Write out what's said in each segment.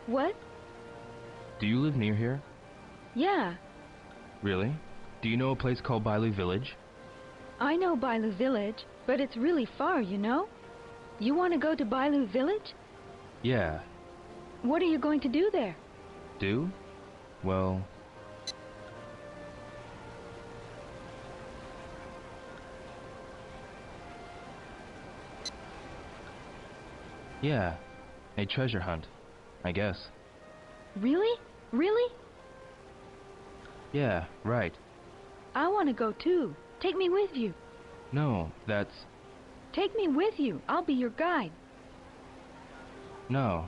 What? Do you live near here? Yeah, Really? Do you know a place called Bailu Village? I know Bailu Village, but it's really far, you know? You want to go to Bailu Village? Yeah. What are you going to do there? Do? Well... Yeah, a treasure hunt, I guess. Really? Really? Yeah, right. I want to go too. Take me with you. No, that's... Take me with you. I'll be your guide. No,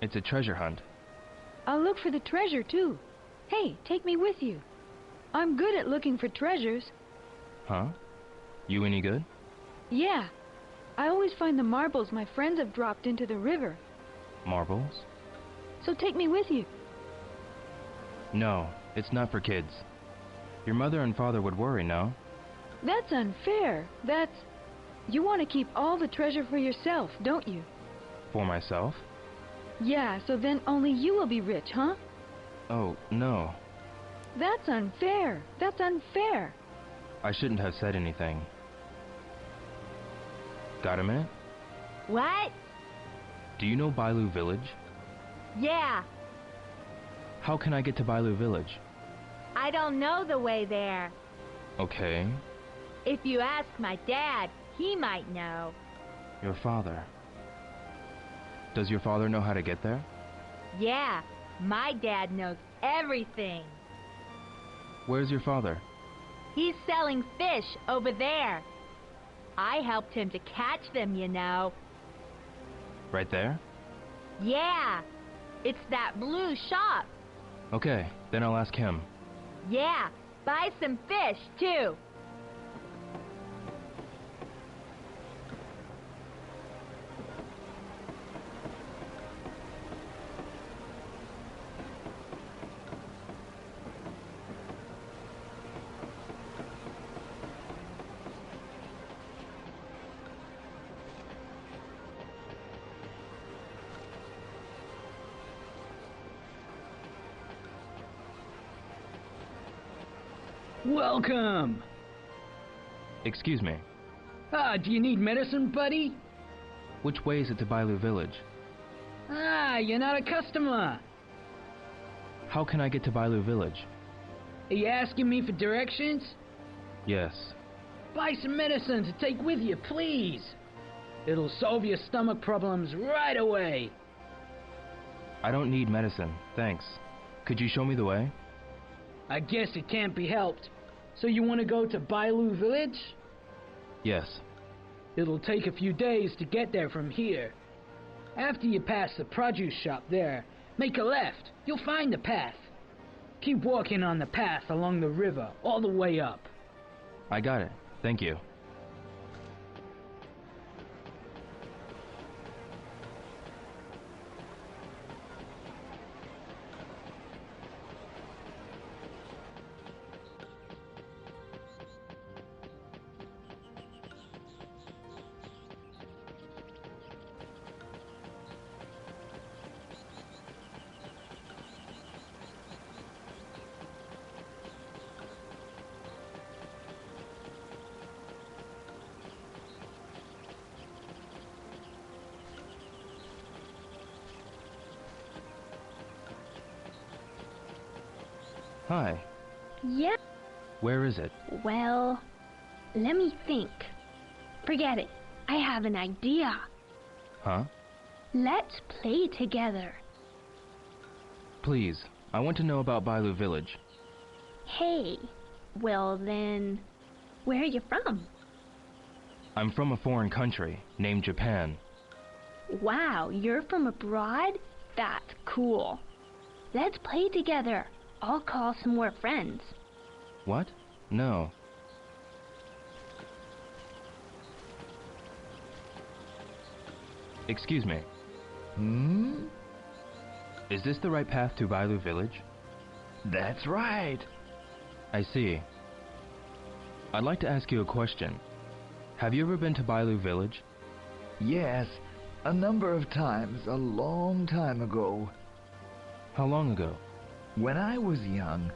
it's a treasure hunt. I'll look for the treasure too. Hey, take me with you. I'm good at looking for treasures. Huh? You any good? Yeah. I always find the marbles my friends have dropped into the river. Marbles? So take me with you. No, it's not for kids. Your mother and father would worry, no? That's unfair. You want to keep all the treasure for yourself, don't you? For myself? Yeah, so then only you will be rich, huh? Oh, no. That's unfair. That's unfair. I shouldn't have said anything. Got a minute? What? Do you know Bailu Village? Yeah, How can I get to Bailu Village? I don't know the way there. Okay. If you ask my dad, he might know. Your father. Does your father know how to get there? Yeah, my dad knows everything. Where's your father? He's selling fish over there. I helped him to catch them, you know. Right there? Yeah, it's that blue shop. Okay, then I'll ask him. Yeah, buy some fish, too. Welcome! Excuse me. Do you need medicine, buddy? Which way is it to Bailu Village? You're not a customer. How can I get to Bailu Village? Are you asking me for directions? Yes. Buy some medicine to take with you, please. It'll solve your stomach problems right away. I don't need medicine, thanks. Could you show me the way? I guess it can't be helped. So you want to go to Bailu Village? Yes. It'll take a few days to get there from here. After you pass the produce shop there, make a left. You'll find the path. Keep walking on the path along the river all the way up. I got it. Thank you. Hi. Yeah, Where is it? well, let me think. Forget it. I have an idea. Huh? Let's play together. Please, I want to know about Bailu Village. Hey, well then, where are you from? I'm from a foreign country named Japan. Wow, you're from abroad? That's cool. Let's play together. I'll call some more friends. What? No. Excuse me. Is this the right path to Bailu Village? That's right. I see. I'd like to ask you a question. Have you ever been to Bailu Village? Yes, a number of times a long time ago. How long ago? When I was young,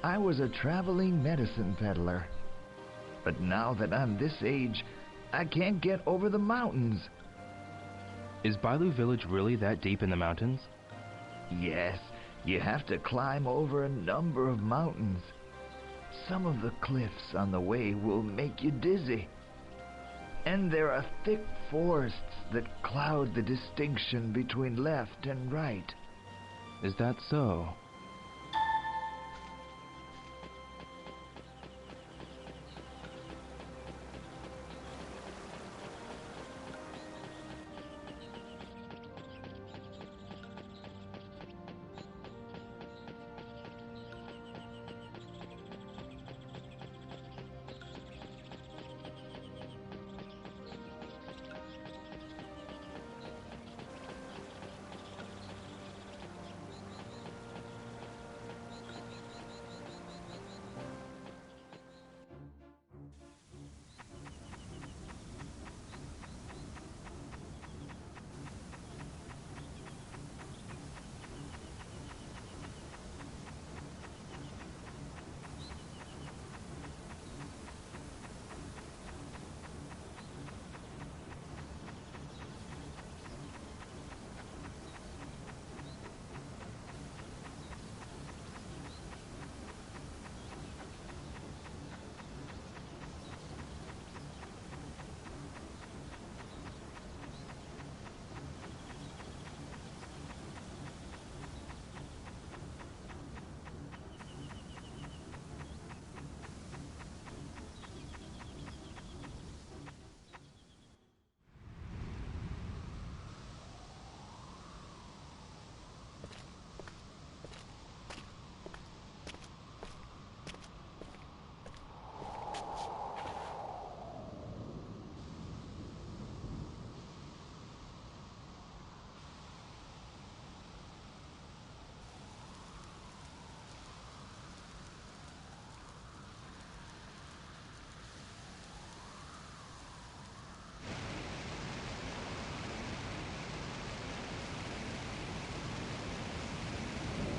I was a traveling medicine peddler. But now that I'm this age, I can't get over the mountains. Is Bailu village really that deep in the mountains? Yes, you have to climb over a number of mountains. Some of the cliffs on the way will make you dizzy. And there are thick forests that cloud the distinction between left and right. Is that so?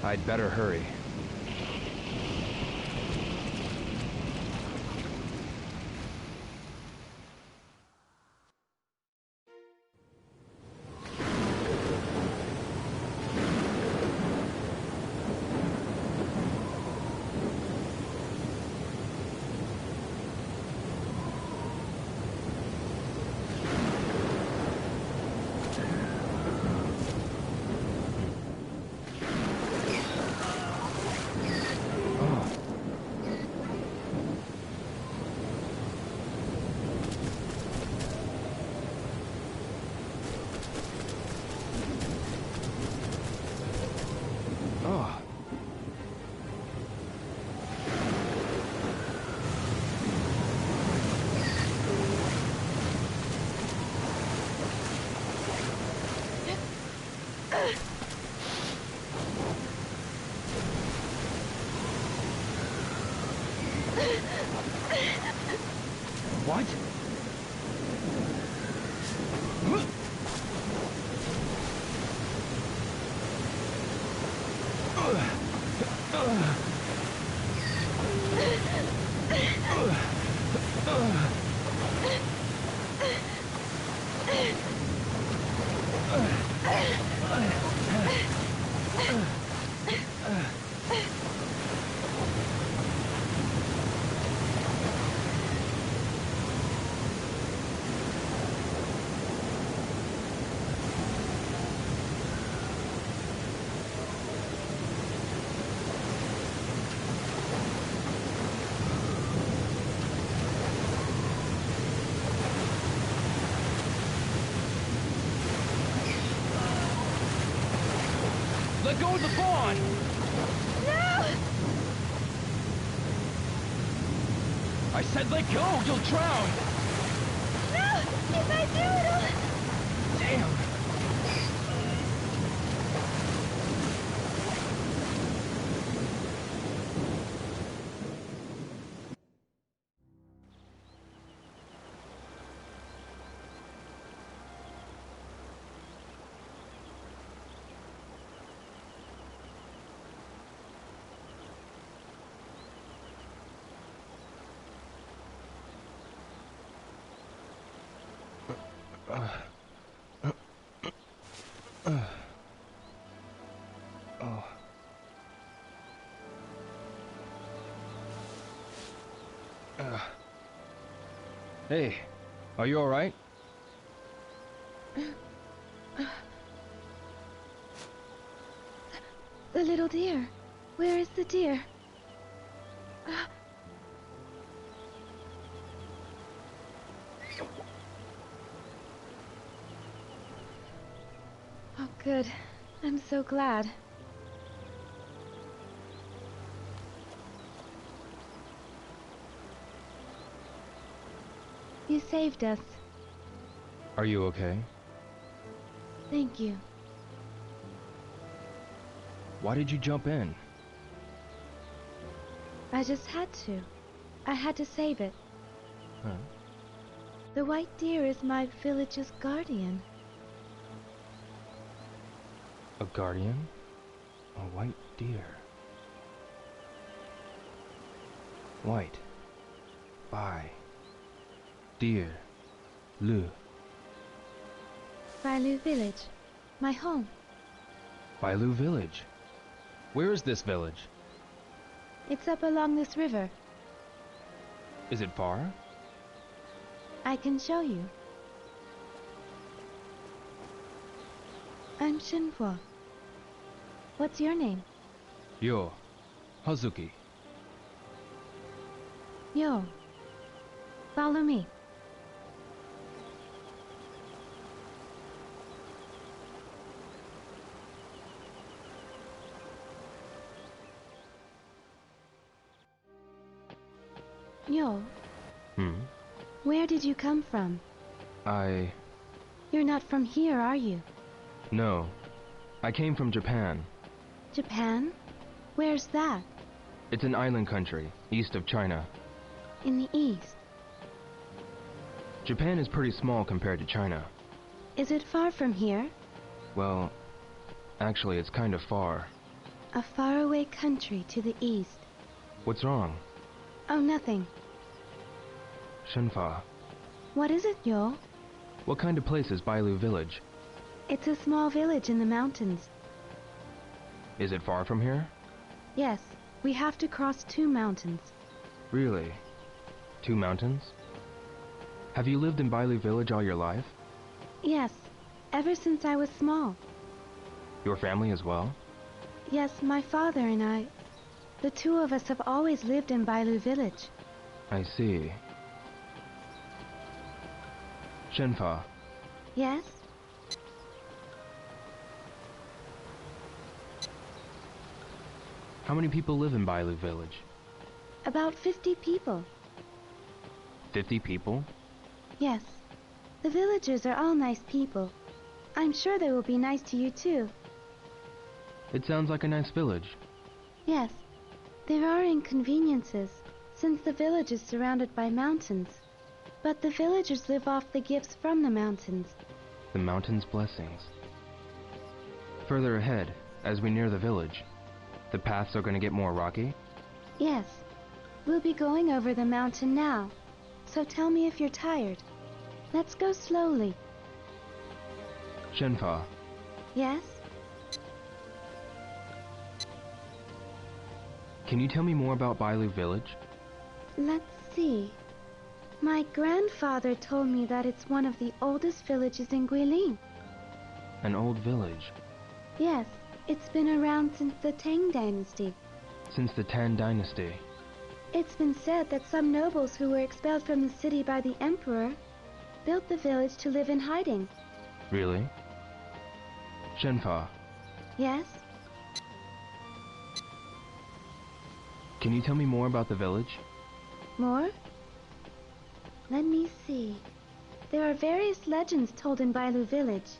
I'd better hurry. What? Let go of the fawn! No! I said let go! You'll drown! No! If I do, it'll... Damn! Oh. Hey, are you alright? The little deer. Where is the deer? Oh, good. I'm so glad. You saved us. Are you okay? Thank you. Why did you jump in? I just had to. I had to save it. Huh? The white deer is my village's guardian. A guardian? A white deer. White. Bai. Deer. Lu. Bailu village. My home. Bailu village. Where is this village? It's up along this river. Is it far? I can show you. I'm Shenmue. What's your name? Yo. Hazuki. Yo. Follow me. Yo, where did you come from? You're not from here, are you? No. I came from Japan. Japan? Where's that? It's an island country, east of China. In the east. Japan is pretty small compared to China. Is it far from here? Well, actually it's kind of far. A faraway country to the east. What's wrong? Oh, nothing. Shenfa. What is it, Yo? What kind of place is Bailu village? It's a small village in the mountains. Is it far from here? Yes, we have to cross 2 mountains. Really? 2 mountains? Have you lived in Bailu village all your life? Yes, ever since I was small. Your family as well? Yes, my father and I. The 2 of us have always lived in Bailu village. I see. Shenfa, Yes? how many people live in Bailu village? About 50 people. 50 people? Yes. The villagers are all nice people. I'm sure they will be nice to you too. It sounds like a nice village. Yes. There are inconveniences, since the village is surrounded by mountains. But the villagers live off the gifts from the mountains. The mountain's blessings. Further ahead, as we near the village, the paths are going to get more rocky? Yes. We'll be going over the mountain now. So tell me if you're tired. Let's go slowly. Shenfa, Yes? can you tell me more about Bailu village? Let's see. My grandfather told me that it's one of the oldest villages in Guilin. An old village. Yes, it's been around since the Tang Dynasty. Since the Tan Dynasty. It's been said that some nobles who were expelled from the city by the emperor built the village to live in hiding. Really? Shenfa, Yes? can you tell me more about the village? More? Let me see. There are various legends told in Bailu village.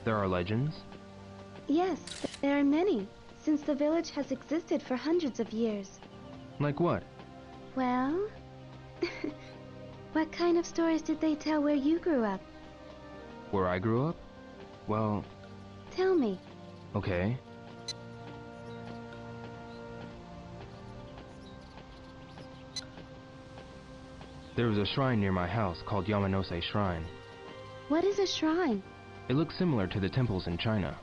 There are legends? Yes, there are many, since the village has existed for hundreds of years. Like what? Well... what kind of stories did they tell where you grew up? Where I grew up? Well, Tell me. okay. There was a shrine near my house called Yamanose Shrine. What is a shrine? It looks similar to the temples in China.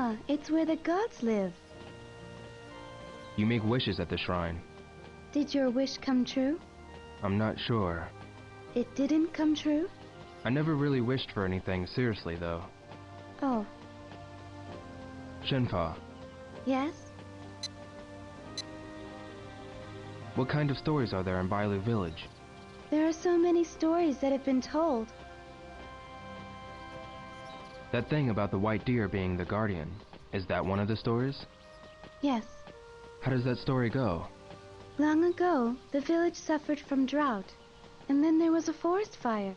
Ah, it's where the gods live. You make wishes at the shrine. Did your wish come true? I'm not sure. It didn't come true? I never really wished for anything seriously, though. Oh, Shenfa, yes? what kind of stories are there in Bailu village? There are so many stories that have been told. That thing about the white deer being the guardian, is that one of the stories? Yes. How does that story go? Long ago, the village suffered from drought, and then there was a forest fire.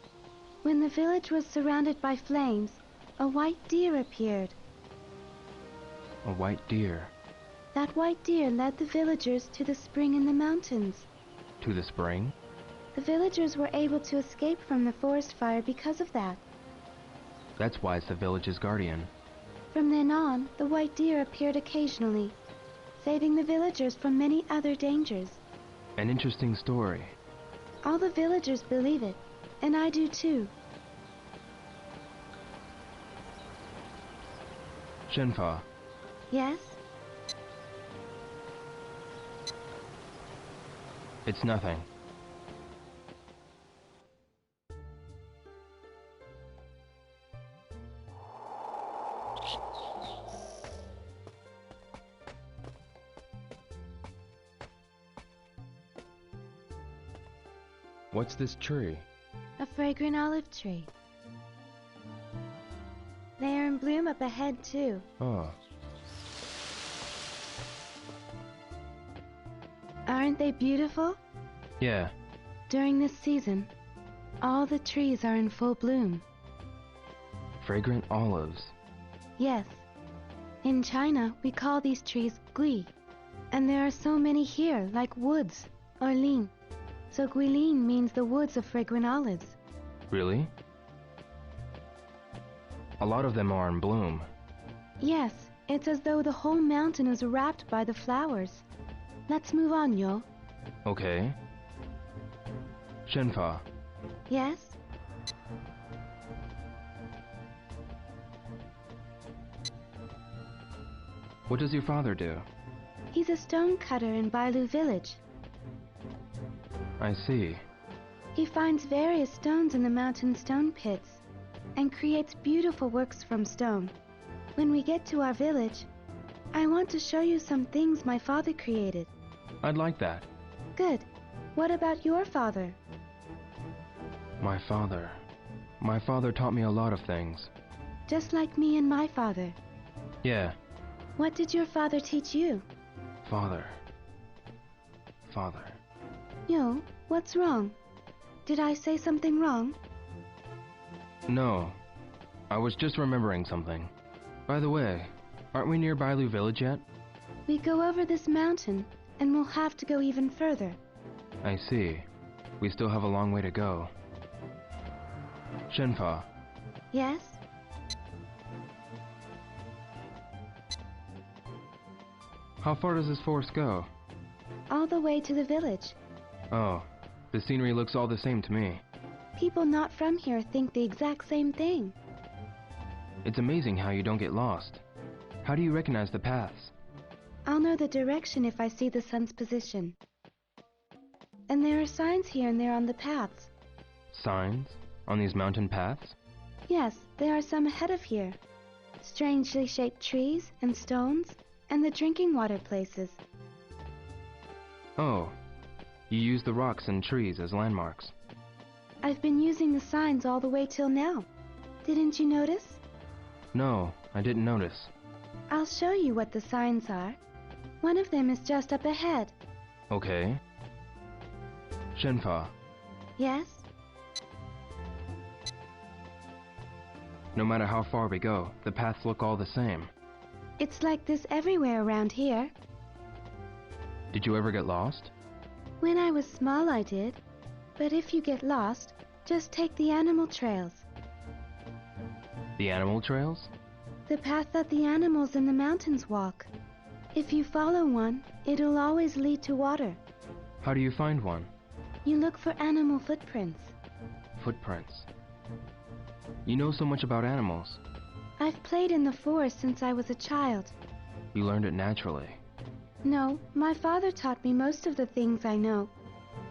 When the village was surrounded by flames, a white deer appeared. A white deer. That white deer led the villagers to the spring in the mountains. To the spring? The villagers were able to escape from the forest fire because of that. That's why it's the village's guardian. From then on, the white deer appeared occasionally, saving the villagers from many other dangers. An interesting story. All the villagers believe it, and I do too. Shenfa, Yes? it's nothing. What's this tree? A fragrant olive tree. They are in bloom up ahead too. Oh, Aren't they beautiful? yeah. During this season, all the trees are in full bloom. Fragrant olives. Yes. In China, we call these trees gui. And there are so many here, like woods, or lin. So guilin means the woods of fragrant olives. Really? A lot of them are in bloom. Yes, it's as though the whole mountain is wrapped by the flowers. Let's move on, Yo. Okay. Shenfa, Yes? what does your father do? He's a stone cutter in Bailu village. I see. He finds various stones in the mountain stone pits and creates beautiful works from stone. When we get to our village, I want to show you some things my father created. I'd like that. Good. What about your father? My father taught me a lot of things. Just like me and my father. Yeah, What did your father teach you? father. Yo, what's wrong? Did I say something wrong? No, I was just remembering something. By the way, aren't we near Bailu village yet? We go over this mountain, and we'll have to go even further. I see. We still have a long way to go. Shenfa, Yes? how far does this forest go? All the way to the village. Oh, the scenery looks all the same to me. People not from here think the exact same thing. It's amazing how you don't get lost. How do you recognize the paths? I'll know the direction if I see the sun's position. And there are signs here and there on the paths. Signs? On these mountain paths? Yes, there are some ahead of here. Strangely shaped trees and stones, and the drinking water places. Oh, you use the rocks and trees as landmarks. I've been using the signs all the way till now. Didn't you notice? No, I didn't notice. I'll show you what the signs are. One of them is just up ahead. Okay. Shenfa, Yes? no matter how far we go, the paths look all the same. It's like this everywhere around here. Did you ever get lost? When I was small, I did. But if you get lost, just take the animal trails. The animal trails? The path that the animals in the mountains walk. If you follow one, it'll always lead to water. How do you find one? You look for animal footprints. Footprints. You know so much about animals. I've played in the forest since I was a child. You learned it naturally. No, my father taught me most of the things I know.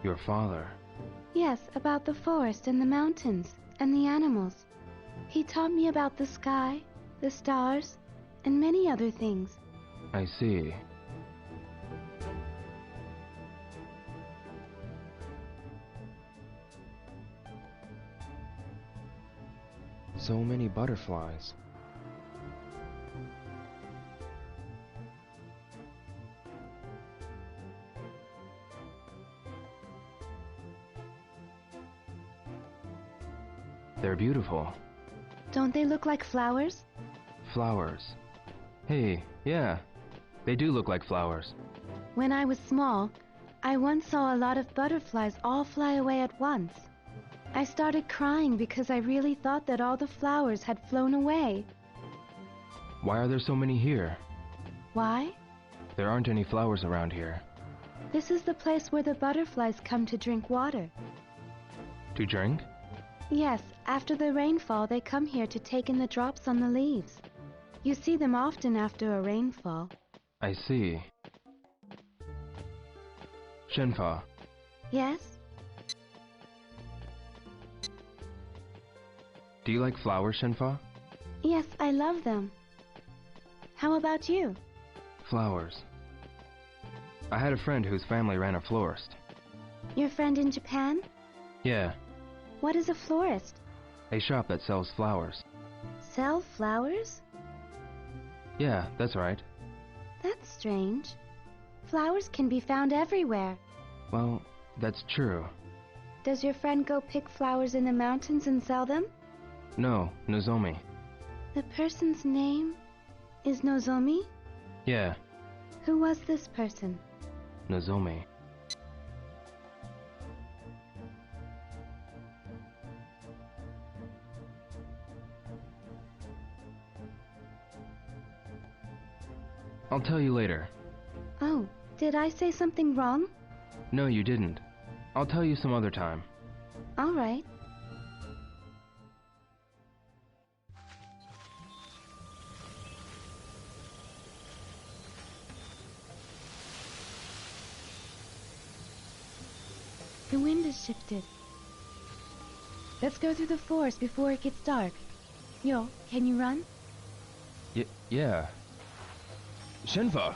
Your father. Yes, about the forest and the mountains and the animals. He taught me about the sky, the stars, and many other things. I see. So many butterflies. They're beautiful. Don't they look like flowers? Flowers. Hey, yeah, they do look like flowers. When I was small, I once saw a lot of butterflies all fly away at once. I started crying because I really thought that all the flowers had flown away. Why are there so many here? Why? There aren't any flowers around here. This is the place where the butterflies come to drink water. To drink? Yes, after the rainfall, they come here to take in the drops on the leaves. You see them often after a rainfall. I see. Shenfa, Yes? do you like flowers, Shenfa? Yes, I love them. How about you? Flowers. I had a friend whose family ran a florist. Your friend in Japan? Yeah, What is a florist? a shop that sells flowers. Sell flowers? Yeah, that's right. That's strange. Flowers can be found everywhere. Well, that's true. Does your friend go pick flowers in the mountains and sell them? No, Nozomi. The person's name is Nozomi? Yeah, Who was this person? Nozomi. I'll tell you later. Oh, did I say something wrong? No, you didn't. I'll tell you some other time. All right. The wind has shifted. Let's go through the forest before it gets dark. Yo, can you run? Yeah. Shenfa!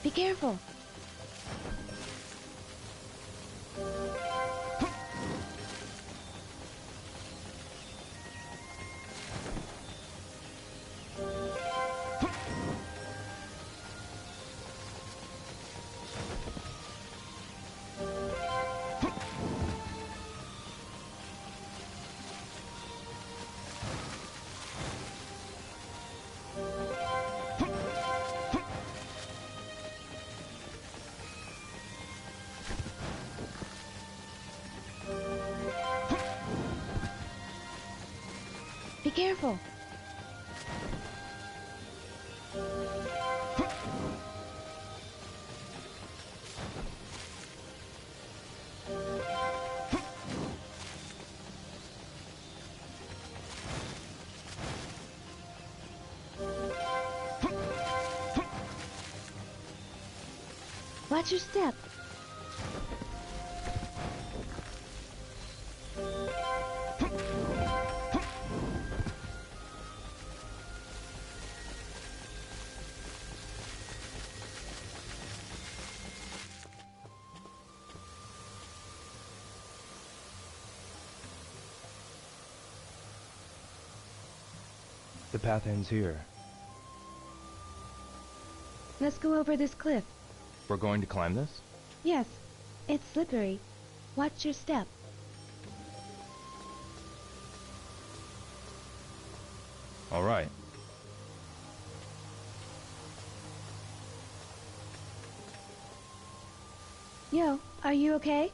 Be careful. Be careful. Watch your step. The path ends here. Let's go over this cliff. We're going to climb this? Yes, it's slippery. Watch your step. All right. Yo, are you okay?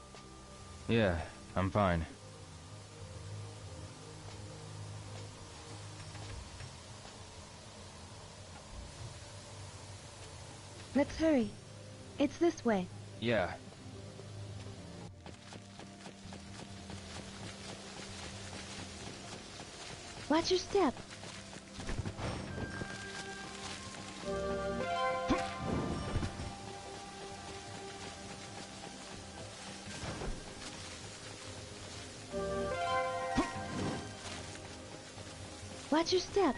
Yeah, I'm fine. Let's hurry. It's this way. Yeah. Watch your step. Watch your step.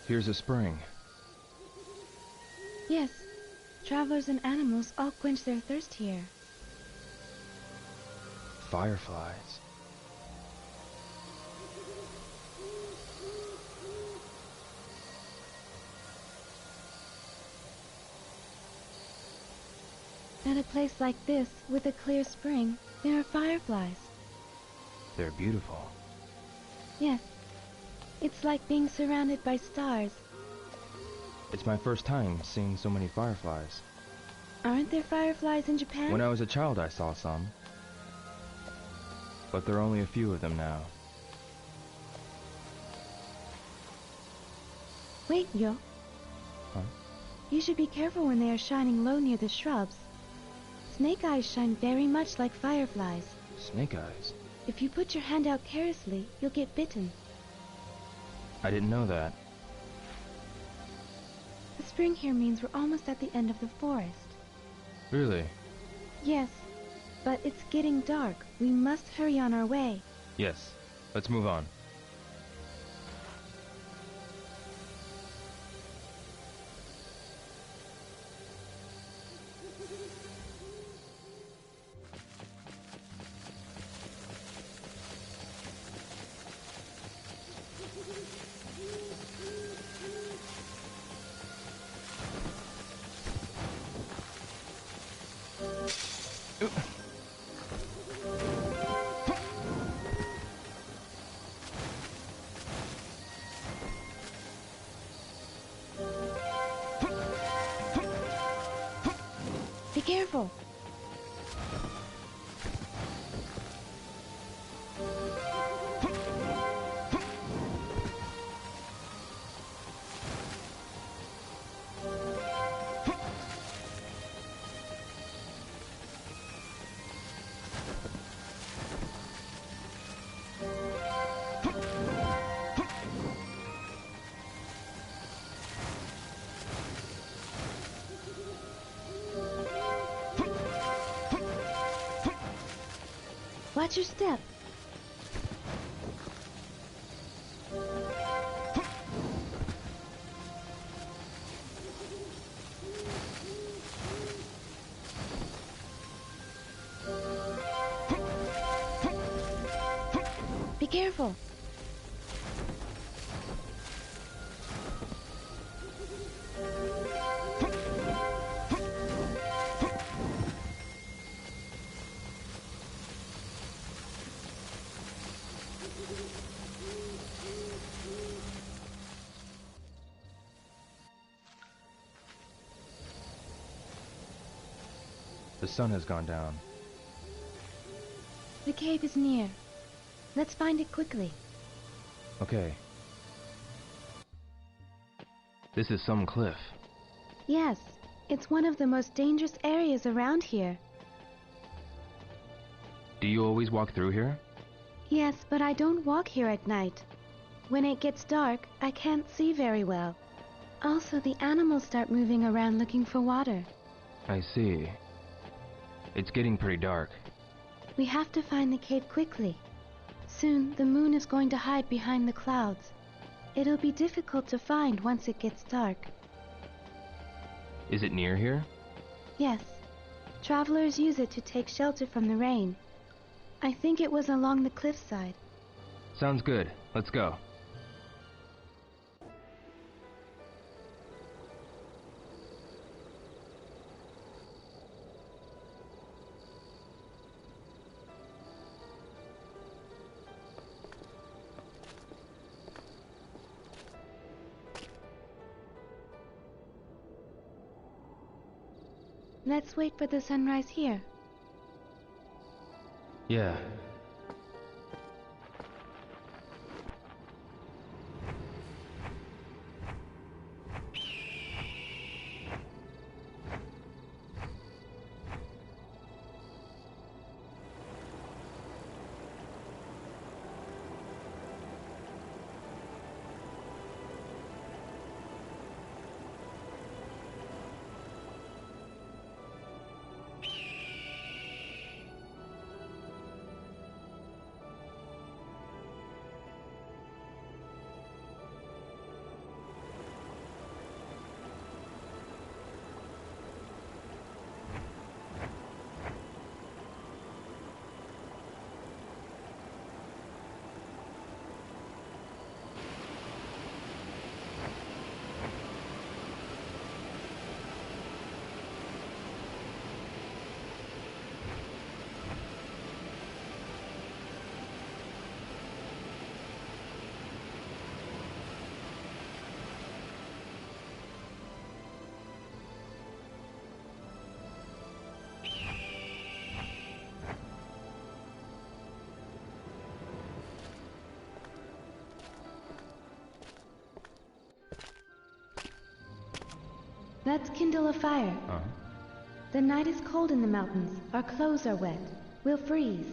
Here's a spring. Yes, travelers and animals all quench their thirst here. Fireflies. At a place like this, with a clear spring, there are fireflies. They're beautiful. Yes, it's like being surrounded by stars. It's my first time seeing so many fireflies. Aren't there fireflies in Japan? When I was a child, I saw some. But there are only a few of them now. Wait, Yo. Huh? You should be careful when they are shining low near the shrubs. Snake eyes shine very much like fireflies. Snake eyes? If you put your hand out carelessly, you'll get bitten. I didn't know that. The spring here means we're almost at the end of the forest. Really? Yes, but it's getting dark. We must hurry on our way. Yes. Let's move on. Be careful. Watch your step. Be careful. The sun has gone down. The cave is near. Let's find it quickly. Okay. This is some cliff. Yes, it's one of the most dangerous areas around here. Do you always walk through here? Yes, but I don't walk here at night. When it gets dark, I can't see very well. Also, the animals start moving around looking for water. I see. It's getting pretty dark. We have to find the cave quickly. Soon, the moon is going to hide behind the clouds. It'll be difficult to find once it gets dark. Is it near here? Yes. Travelers use it to take shelter from the rain. I think it was along the cliffside. Sounds good. Let's go. Let's wait for the sunrise here. Yeah. Let's kindle a fire. The night is cold in the mountains. Our clothes are wet. We'll freeze.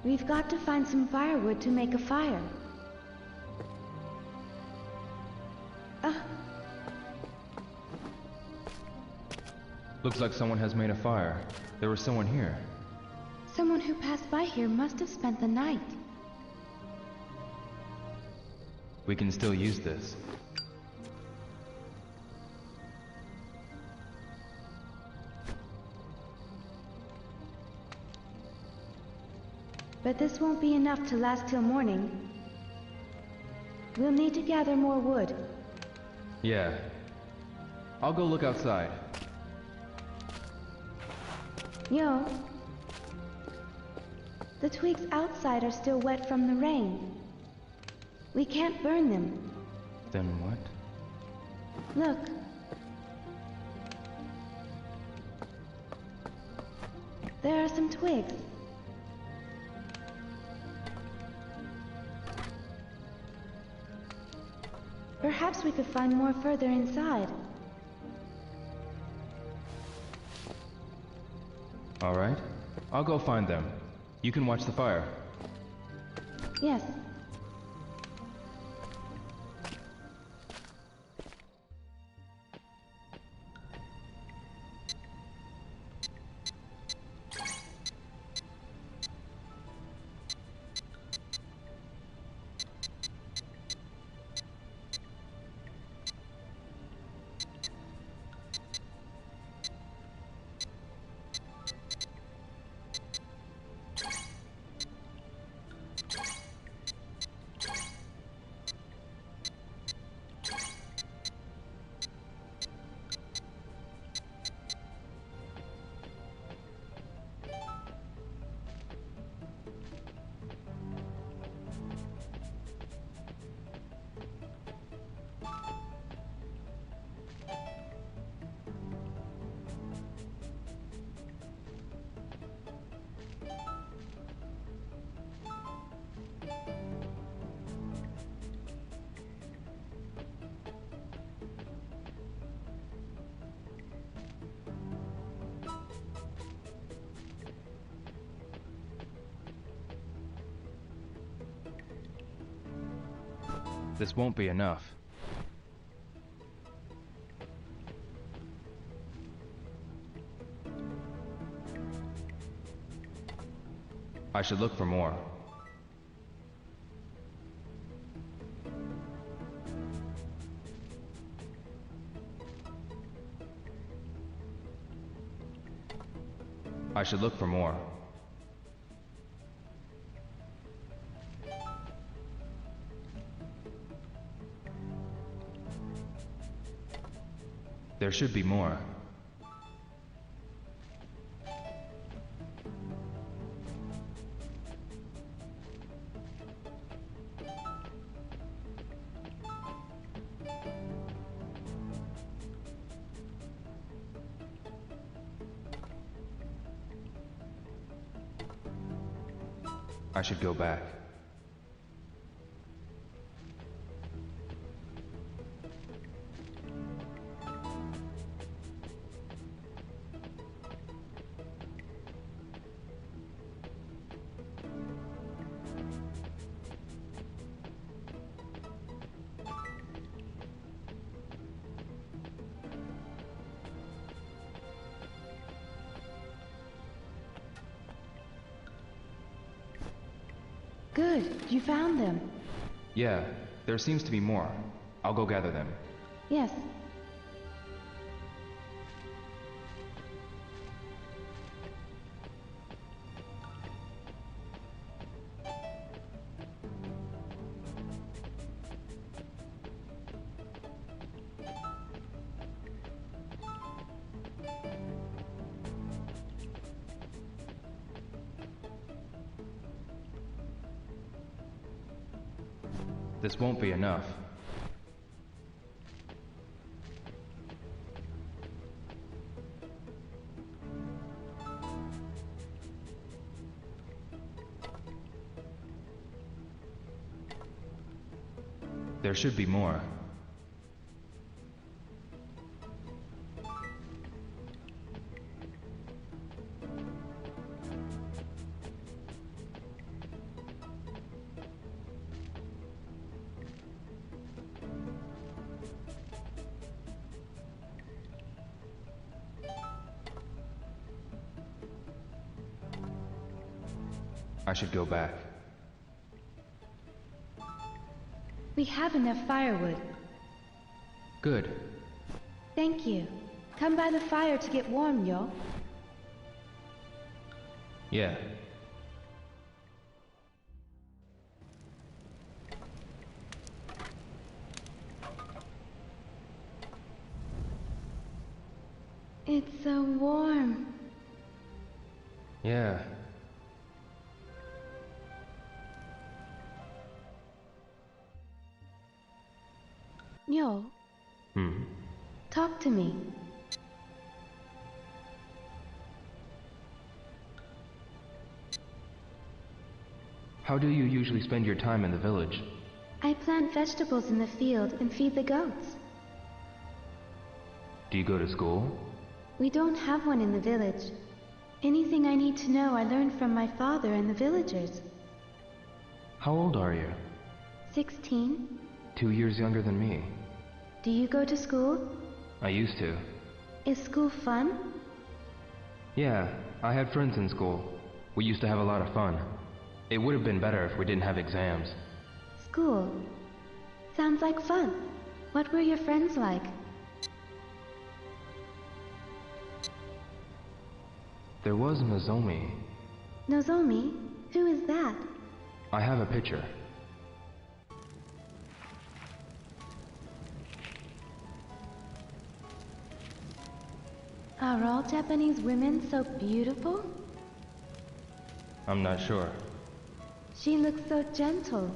We've got to find some firewood to make a fire. Looks like someone has made a fire. There was someone here. Someone who passed by here must have spent the night. We can still use this. But this won't be enough to last till morning. We'll need to gather more wood. Yeah. I'll go look outside. Yo. The twigs outside are still wet from the rain. We can't burn them. Then what? Look. There are some twigs. Perhaps we could find more further inside. All right. I'll go find them. You can watch the fire. Yes. This won't be enough. I should look for more. I should look for more. There should be more. I should go back. Good, you found them. Yeah, there seems to be more. I'll go gather them. Yes. This won't be enough. There should be more. I should go back. We have enough firewood. Good. Thank you. Come by the fire to get warm, yo. Yeah. It's so warm. Yeah. Yo, talk to me. How do you usually spend your time in the village? I plant vegetables in the field and feed the goats. Do you go to school? We don't have one in the village. Anything I need to know I learned from my father and the villagers. How old are you? 16. 2 years younger than me. Do you go to school? I used to. Is school fun? Yeah, I had friends in school. We used to have a lot of fun. It would have been better if we didn't have exams. School. Sounds like fun. What were your friends like? There was Nozomi. Nozomi? Who is that? I have a picture. Are all Japanese women so beautiful? I'm not sure. She looks so gentle.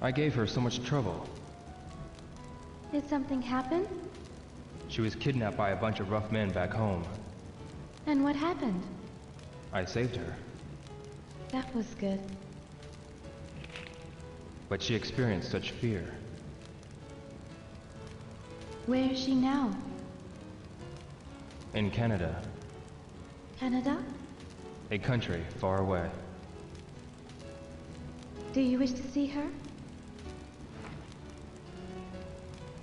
I gave her so much trouble. Did something happen? She was kidnapped by a bunch of rough men back home. And what happened? I saved her, That was good. but she experienced such fear. Where is she now? In Canada, Canada? a country far away. Do you wish to see her?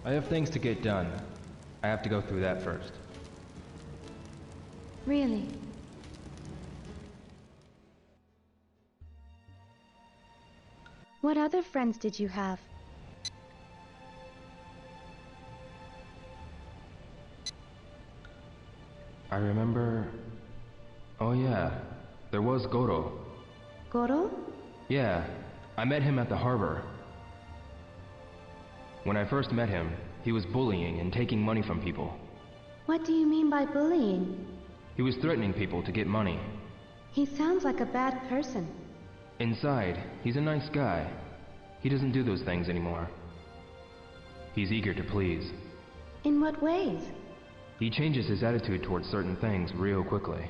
I have things to get done. I have to go through that first. Really? What other friends did you have? I remember... Oh yeah, there was Goro. Goro? Yeah, I met him at the harbor. When I first met him, he was bullying and taking money from people. What do you mean by bullying? He was threatening people to get money. He sounds like a bad person. Inside, he's a nice guy. He doesn't do those things anymore. He's eager to please. In what ways? He changes his attitude towards certain things real quickly.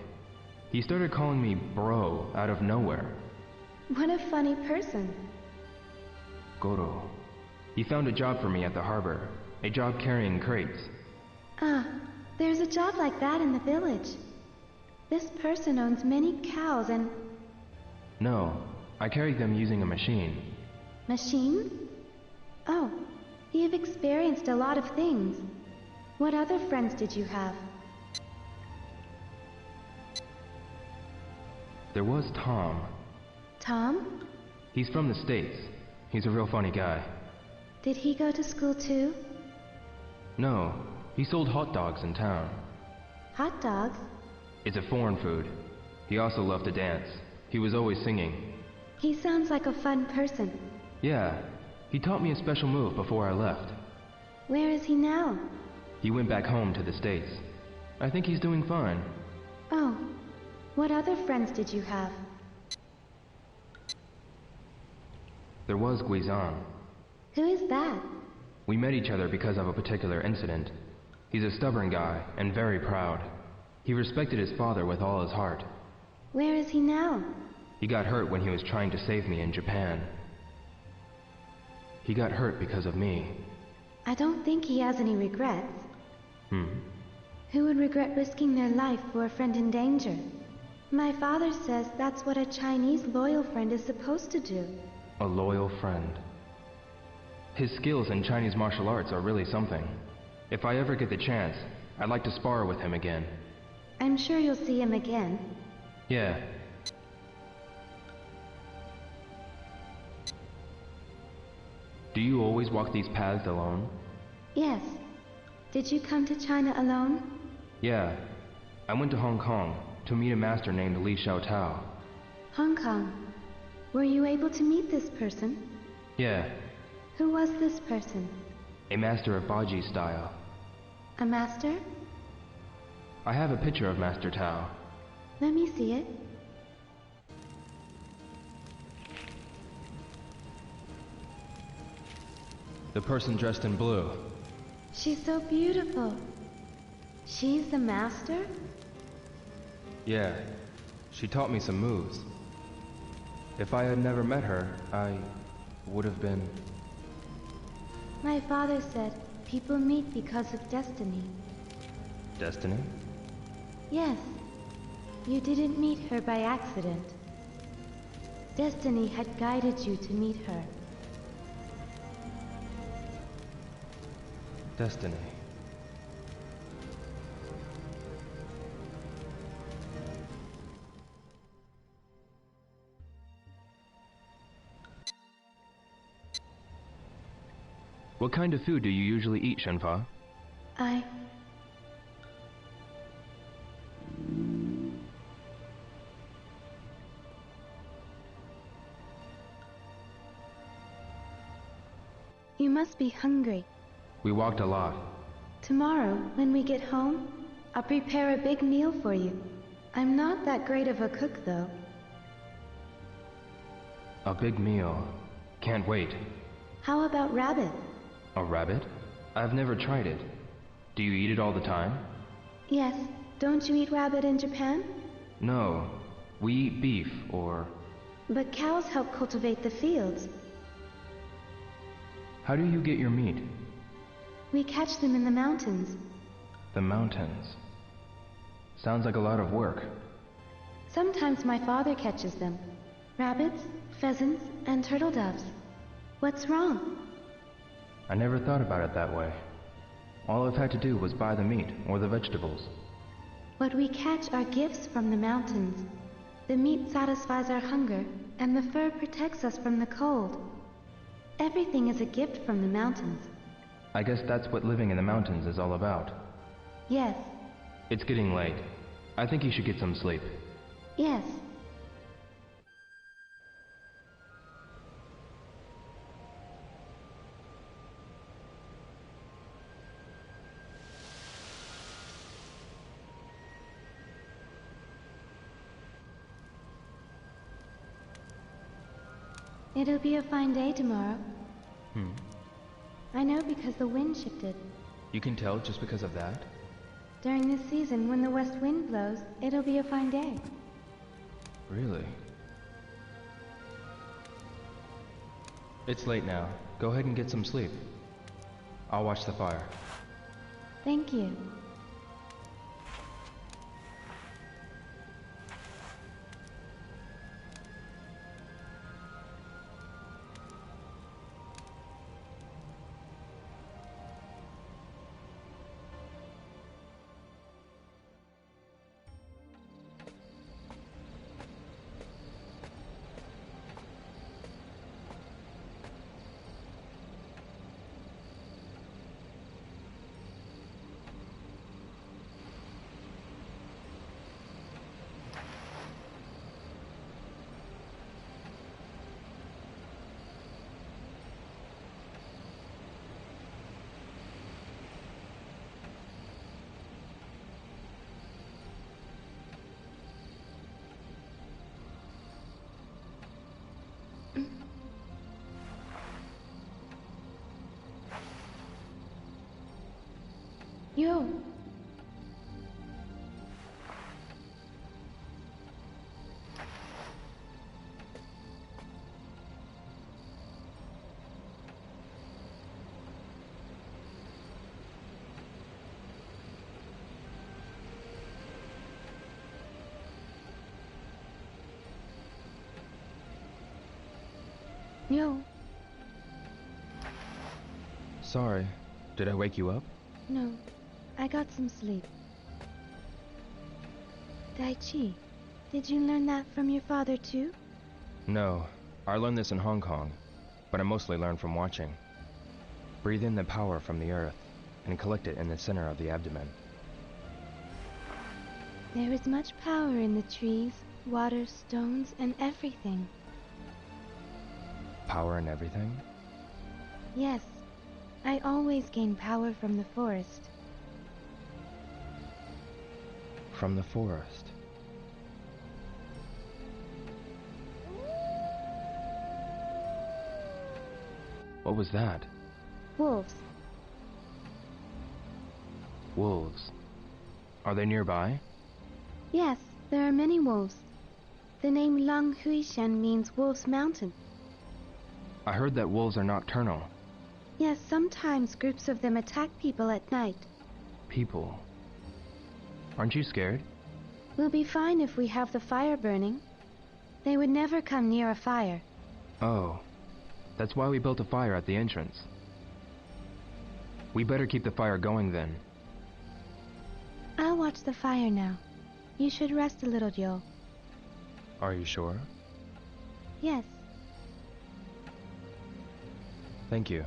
He started calling me bro out of nowhere. What a funny person. Goro. He found a job for me at the harbor. A job carrying crates. Ah, there's a job like that in the village. This person owns many cows and... No, I carried them using a machine. Machine? Oh, you've experienced a lot of things. What other friends did you have? There was Tom. Tom? He's from the States. He's a real funny guy. Did he go to school too? No, he sold hot dogs in town. Hot dogs? It's a foreign food. He also loved to dance. He was always singing. He sounds like a fun person. Yeah, he taught me a special move before I left. Where is he now? He went back home to the States. I think he's doing fine. Oh, what other friends did you have? There was Guizhang. Who is that? We met each other because of a particular incident. He's a stubborn guy and very proud. He respected his father with all his heart. Where is he now? He got hurt when he was trying to save me in Japan. He got hurt because of me. I don't think he has any regrets. Who would regret risking their life for a friend in danger? My father says that's what a Chinese loyal friend is supposed to do. A loyal friend. His skills in Chinese martial arts are really something. If I ever get the chance, I'd like to spar with him again. I'm sure you'll see him again. Yeah. Do you always walk these paths alone? Yes. Did you come to China alone? Yeah. I went to Hong Kong to meet a master named Li Xiaotao. Hong Kong. Were you able to meet this person? Yeah. Who was this person? A master of Baji style. A master? I have a picture of Master Tao. Let me see it. The person dressed in blue. She's so beautiful. She's the master? Yeah. She taught me some moves. If I had never met her, I would have been... My father said people meet because of destiny. Destiny? Yes. You didn't meet her by accident. Destiny had guided you to meet her. Destiny. What kind of food do you usually eat, Shenfa? You must be hungry. We walked a lot. Tomorrow, when we get home, I'll prepare a big meal for you. I'm not that great of a cook, though. A big meal. Can't wait. How about rabbit? A rabbit? I've never tried it. Do you eat it all the time? Yes. Don't you eat rabbit in Japan? No. We eat beef, or... But cows help cultivate the fields. How do you get your meat? We catch them in the mountains. The mountains. Sounds like a lot of work. Sometimes my father catches them. Rabbits, pheasants, and turtle doves. What's wrong? I never thought about it that way. All I've had to do was buy the meat or the vegetables. What we catch are gifts from the mountains. The meat satisfies our hunger, and the fur protects us from the cold. Everything is a gift from the mountains. I guess that's what living in the mountains is all about. Yes, It's getting late. I think you should get some sleep. yes. It'll be a fine day tomorrow. I know because the wind shifted. You can tell just because of that? During this season, when the west wind blows, it'll be a fine day. Really? It's late now. Go ahead and get some sleep. I'll watch the fire. Thank you. Yo. Yo. Sorry. Did I wake you up? No, I got some sleep. Daichi, did you learn that from your father too? No. I learned this in Hong Kong, but I mostly learned from watching. Breathe in the power from the earth and collect it in the center of the abdomen. There is much power in the trees, water, stones, and everything. Power in everything? Yes, I always gain power from the forest. From the forest. What was that? Wolves. Wolves. Are they nearby? Yes, there are many wolves. The name Lang Huishan means Wolf's Mountain. I heard that wolves are nocturnal. Yes, sometimes groups of them attack people at night. People. Aren't you scared? We'll be fine if we have the fire burning. They would never come near a fire. Oh. That's why we built a fire at the entrance. We better keep the fire going then. I'll watch the fire now. You should rest a little, Yo. Are you sure? Yes. Thank you.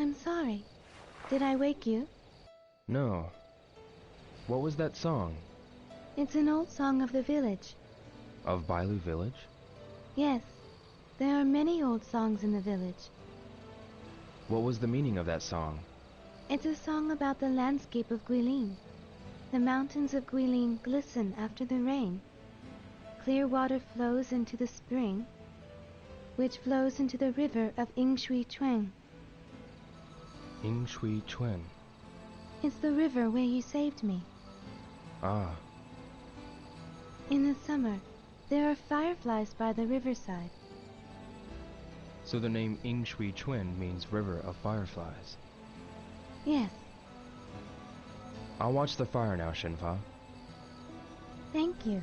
I'm sorry. Did I wake you? No. What was that song? It's an old song of the village. Of Bailu village? Yes. There are many old songs in the village. What was the meaning of that song? It's a song about the landscape of Guilin. The mountains of Guilin glisten after the rain. Clear water flows into the spring, which flows into the river of Yingshui Chuan. Yingshui Chuan. It's the river where you saved me. Ah. In the summer, there are fireflies by the riverside. So the name Yingshui Chuan means River of Fireflies. Yes. I'll watch the fire now, Shenfa. Thank you.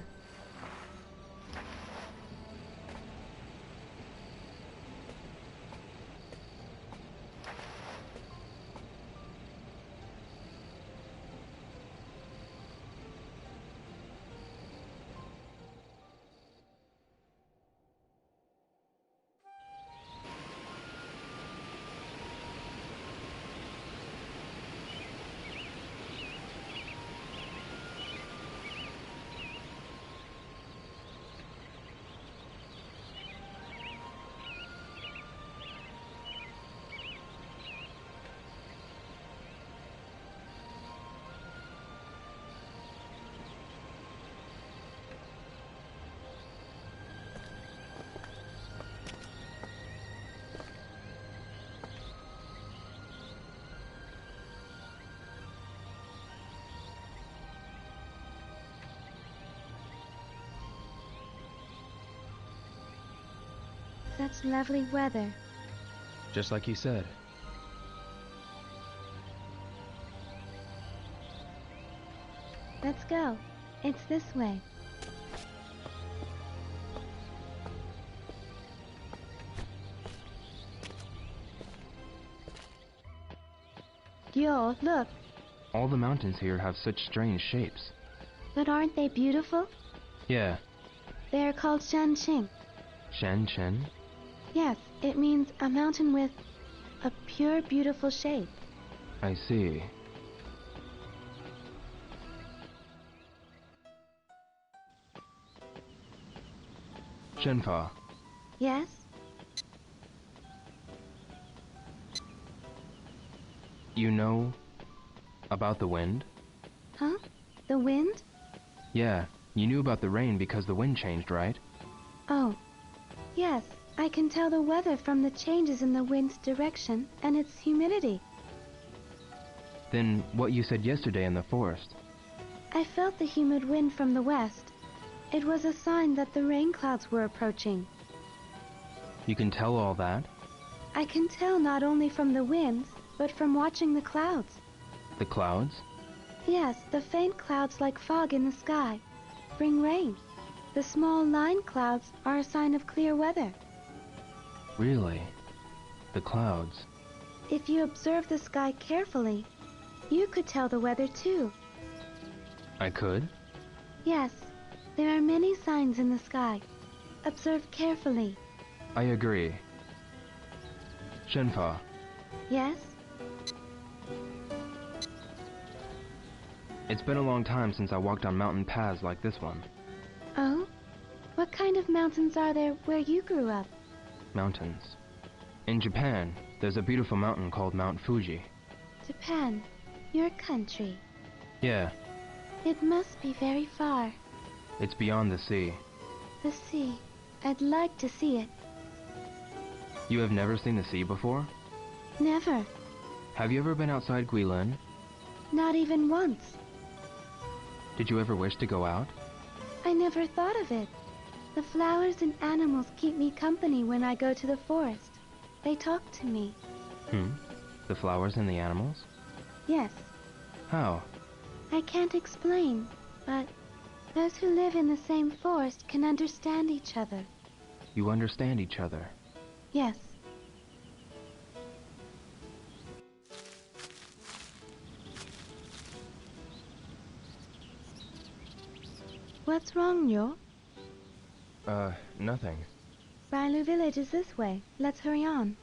Such lovely weather. Just like you said. Let's go. It's this way. Gyo, look. All the mountains here have such strange shapes. But aren't they beautiful? Yeah. They are called Shanqing. Shan? Yes, it means a mountain with a pure, beautiful shape. I see. Shenfa, Yes? you know about the wind? Huh? The wind? Yeah, you knew about the rain because the wind changed, right? Oh, yes. I can tell the weather from the changes in the wind's direction and its humidity. Then what you said yesterday in the forest? I felt the humid wind from the west. It was a sign that the rain clouds were approaching. You can tell all that? I can tell not only from the winds, but from watching the clouds. The clouds? Yes, the faint clouds like fog in the sky bring rain. The small line clouds are a sign of clear weather. Really? The clouds? If you observe the sky carefully, you could tell the weather too. I could? Yes, There are many signs in the sky. Observe carefully. I agree. Shenfa, Yes? it's been a long time since I walked on mountain paths like this one. Oh? What kind of mountains are there where you grew up? Mountains. In Japan, there's a beautiful mountain called Mount Fuji. Japan, your country. Yeah, It must be very far. it's beyond the sea. The sea. I'd like to see it. You have never seen the sea before? Never. Have you ever been outside Guilin? Not even once. Did you ever wish to go out? I never thought of it. The flowers and animals keep me company when I go to the forest. They talk to me. The flowers and the animals? Yes, How? I can't explain, but those who live in the same forest can understand each other. You understand each other. Yes. What's wrong, Yo? Nothing. Bailu village is this way. Let's hurry on.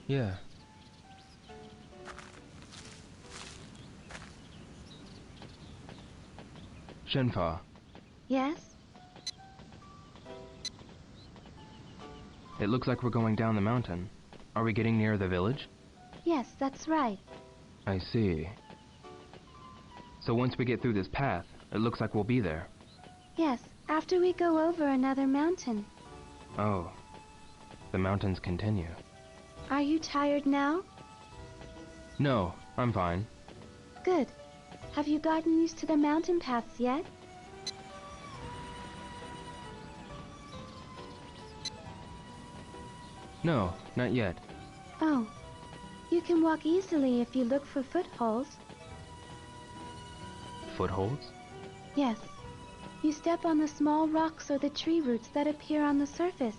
Yeah. Shenfa, Yes? it looks like we're going down the mountain. Are we getting near the village? Yes, that's right. I see. So once we get through this path, it looks like we'll be there. Yes, after we go over another mountain. Oh. The mountains continue. Are you tired now? No, I'm fine. Good. Have you gotten used to the mountain paths yet? No, not yet. Oh. You can walk easily if you look for footholds. Footholds? Yes. You step on the small rocks or the tree roots that appear on the surface.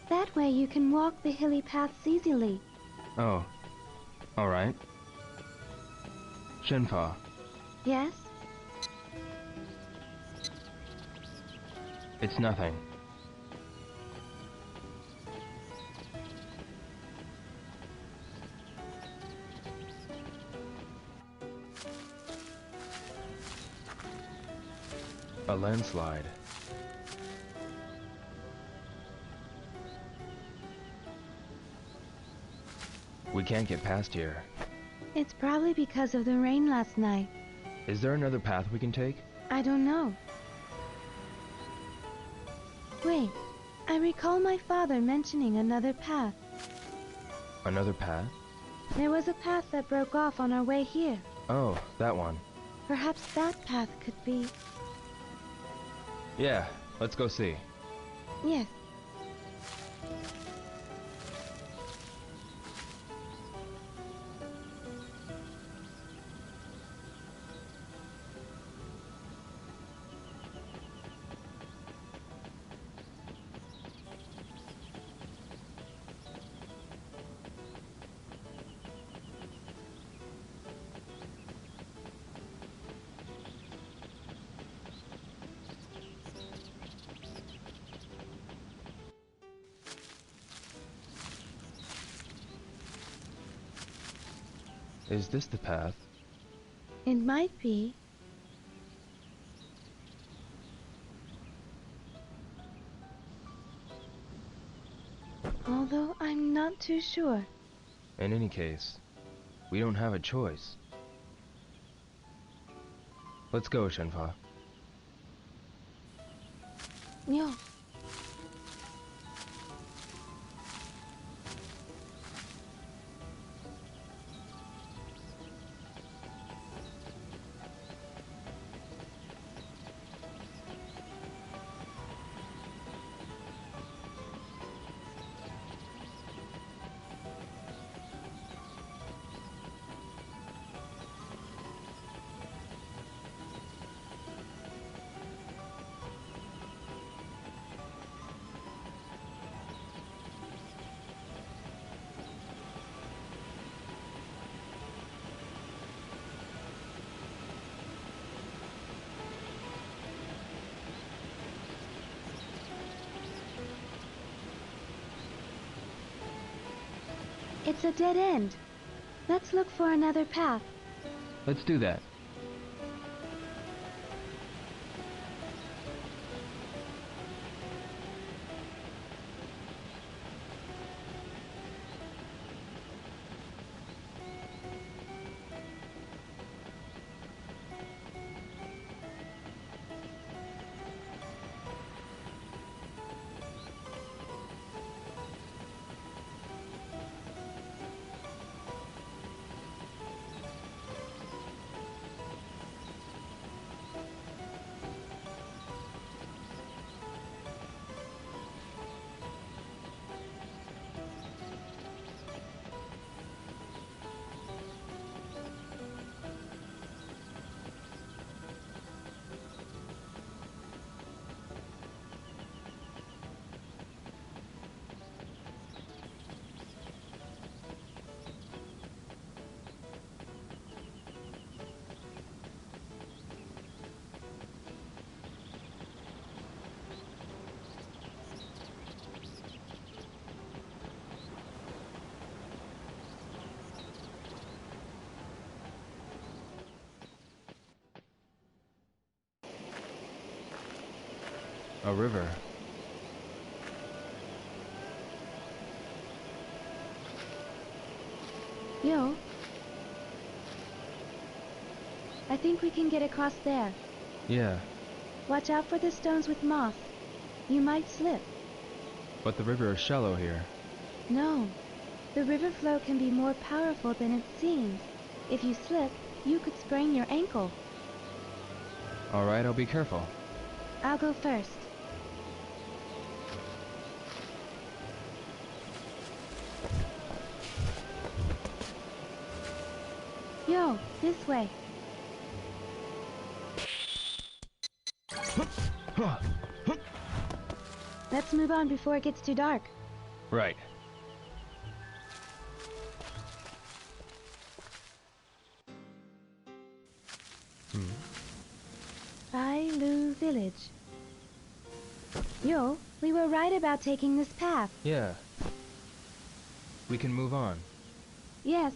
That way you can walk the hilly paths easily. Oh. Alright. Shenfa, Yes? it's nothing. A landslide. We can't get past here. It's probably because of the rain last night. Is there another path we can take? I don't know. Wait, I recall my father mentioning another path. Another path? There was a path that broke off on our way here. Oh, that one. Perhaps that path could be... Yeah, let's go see. Yes. Is this the path? It might be. Although I'm not too sure. In any case, we don't have a choice. Let's go, Shenfa. Yo. It's a dead end. Let's look for another path. Let's do that. A river. Yo. I think we can get across there. Yeah, Watch out for the stones with moss. You might slip. but the river is shallow here. No. The river flow can be more powerful than it seems. If you slip, you could sprain your ankle. Alright, I'll be careful. I'll go first. Yo, this way. Let's move on before it gets too dark. Right. Bailu Village. Yo, we were right about taking this path. Yeah. We can move on. Yes.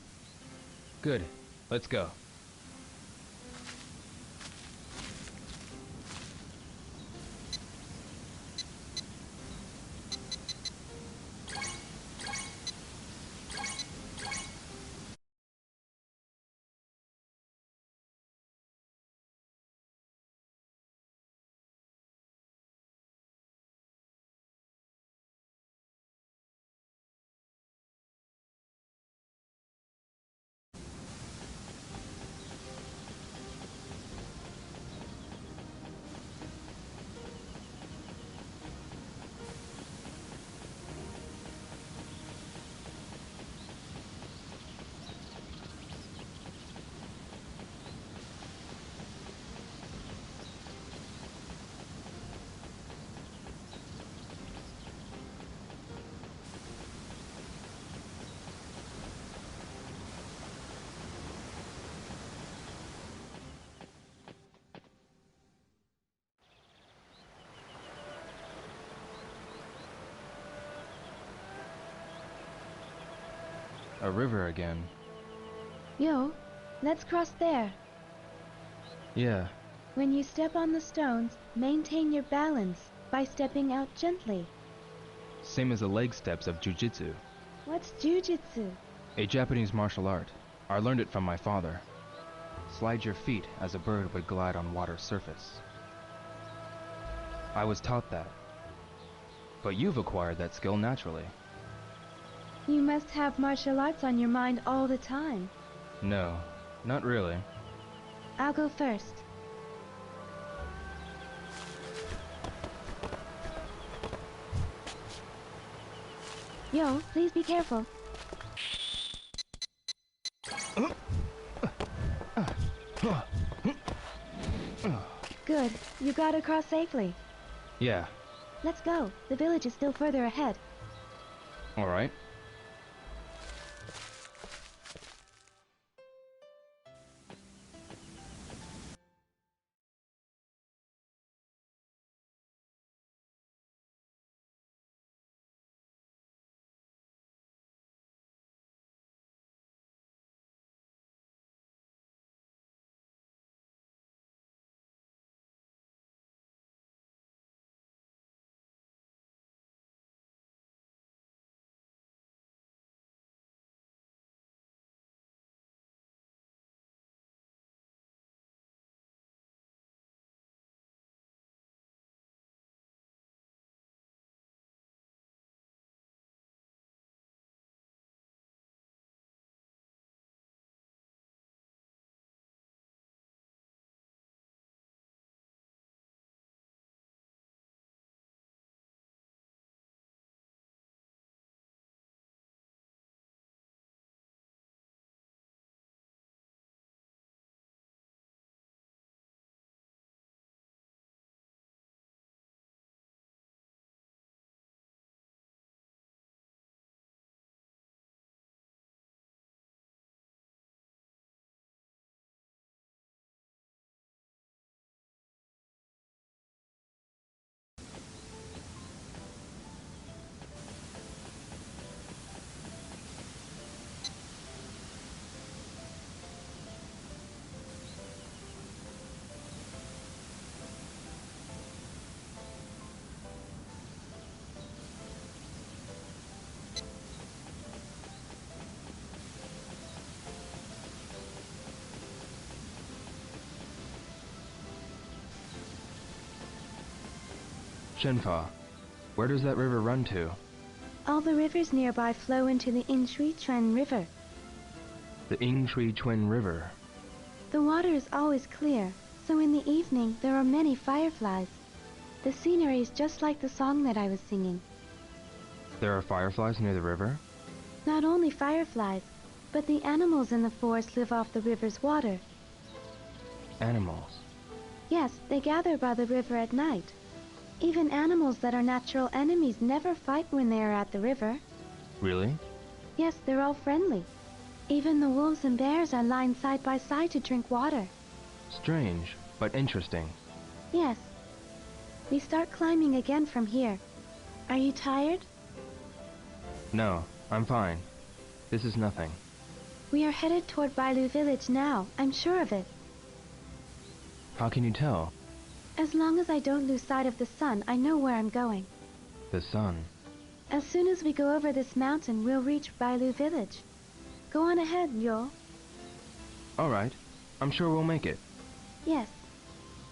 Good. Let's go. A river again. Yo, let's cross there. Yeah. When you step on the stones, maintain your balance by stepping out gently. Same as the leg steps of jujitsu. What's jujitsu? A Japanese martial art. I learned it from my father. Slide your feet as a bird would glide on water's surface. I was taught that. But you've acquired that skill naturally. You must have martial arts on your mind all the time. No, not really. I'll go first. Yo, please be careful. Good. You got across safely. Yeah. Let's go. The village is still further ahead. Alright. Shenfa, where does that river run to? All the rivers nearby flow into the Inshui-Chuen River. The Inshui-Chuen River. The water is always clear, so in the evening there are many fireflies. The scenery is just like the song that I was singing. There are fireflies near the river? Not only fireflies, but the animals in the forest live off the river's water. Animals? Yes, they gather by the river at night. Even animals that are natural enemies never fight when they are at the river. Really? Yes, they're all friendly. Even the wolves and bears are lined side by side to drink water. Strange, but interesting. Yes. We start climbing again from here. Are you tired? No, I'm fine. This is nothing. We are headed toward Bailu village now, I'm sure of it. How can you tell? As long as I don't lose sight of the sun, I know where I'm going. The sun. As soon as we go over this mountain, we'll reach Bailu village. Go on ahead, Yo. All right. I'm sure we'll make it. Yes.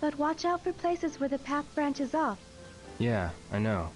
But watch out for places where the path branches off. Yeah, I know.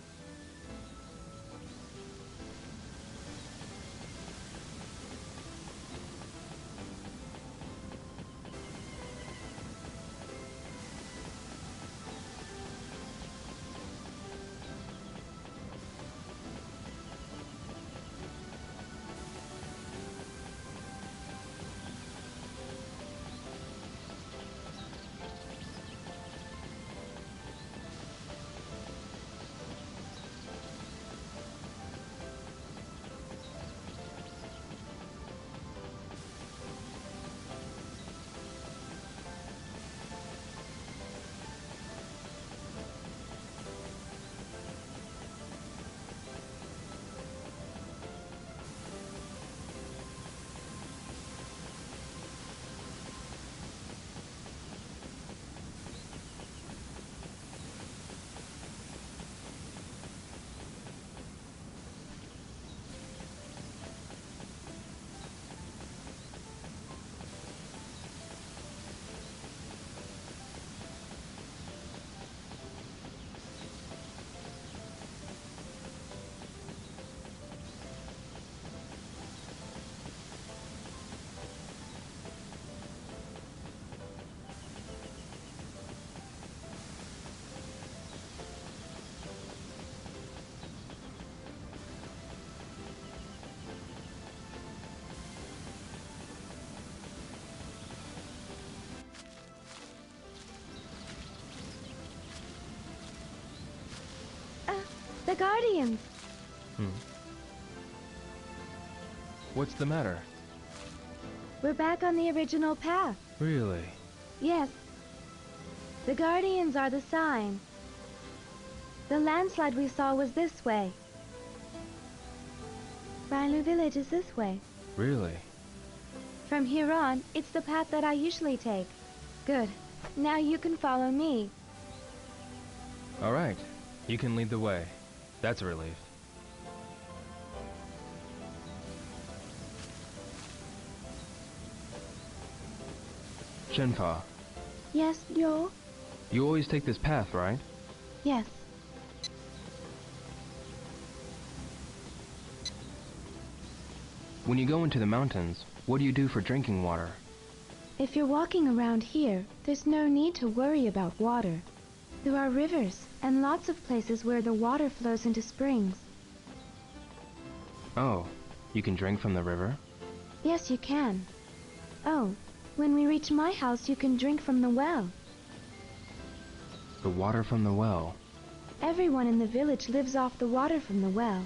The Guardians! What's the matter? We're back on the original path. Really? Yes. The Guardians are the sign. The landslide we saw was this way. Bailu village is this way. Really? From here on, it's the path that I usually take. Good. Now you can follow me. All right. You can lead the way. That's a relief. Shenfa, Yes, Yo? you always take this path, right? Yes. When you go into the mountains, what do you do for drinking water? If you're walking around here, there's no need to worry about water. There are rivers and lots of places where the water flows into springs. Oh, you can drink from the river? Yes, you can. Oh, when we reach my house, you can drink from the well. The water from the well. Everyone in the village lives off the water from the well.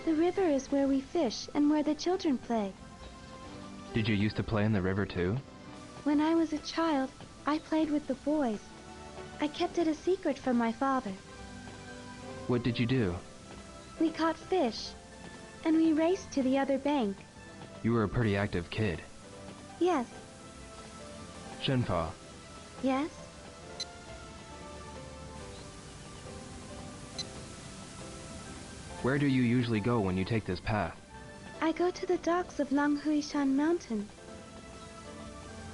The river is where we fish and where the children play. Did you used to play in the river too? When I was a child, I played with the boys. I kept it a secret from my father. What did you do? We caught fish, and we raced to the other bank. You were a pretty active kid. Yes. Shenfa, Yes? where do you usually go when you take this path? I go to the docks of Langhuishan Mountain.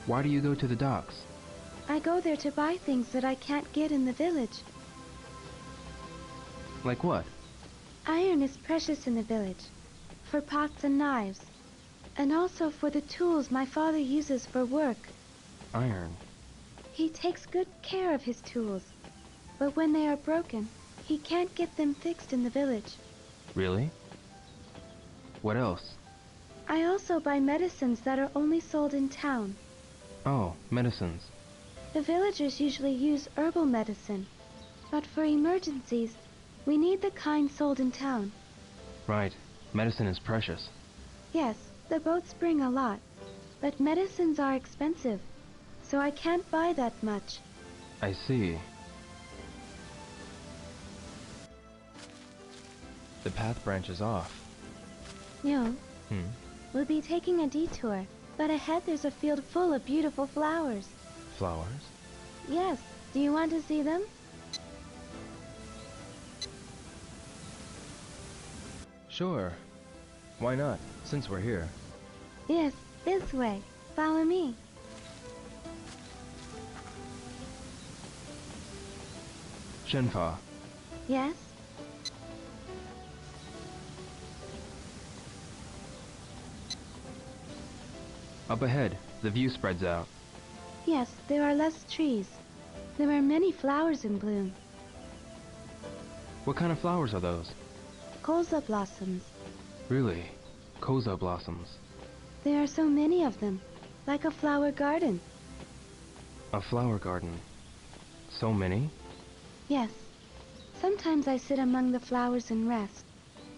Why do you go to the docks? I go there to buy things that I can't get in the village. Like what? Iron is precious in the village, for pots and knives, and also for the tools my father uses for work. Iron. He takes good care of his tools, but when they are broken, he can't get them fixed in the village. Really? What else? I also buy medicines that are only sold in town. Oh, medicines. The villagers usually use herbal medicine, but for emergencies, we need the kind sold in town. Right. Medicine is precious. Yes, the boats bring a lot, but medicines are expensive, so I can't buy that much. I see. The path branches off. Yo, Hmm. we'll be taking a detour, but ahead there's a field full of beautiful flowers. Flowers? Yes, do you want to see them? Sure. Why not, since we're here? Yes, this way. Follow me. Shenfa, Yes? up ahead, the view spreads out. Yes, there are less trees. There are many flowers in bloom. What kind of flowers are those? Colza blossoms. Really? Koza blossoms. There are so many of them, like a flower garden. A flower garden. So many? Yes. Sometimes I sit among the flowers and rest.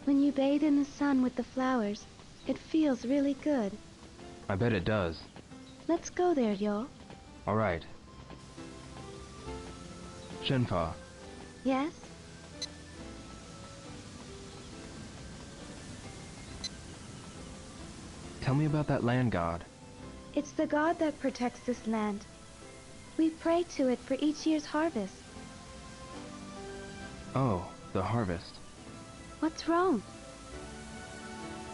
When you bathe in the sun with the flowers, it feels really good. I bet it does. Let's go there, Yo. All right. Shenfa, Yes? tell me about that land god. It's the god that protects this land. We pray to it for each year's harvest. Oh, the harvest. What's wrong?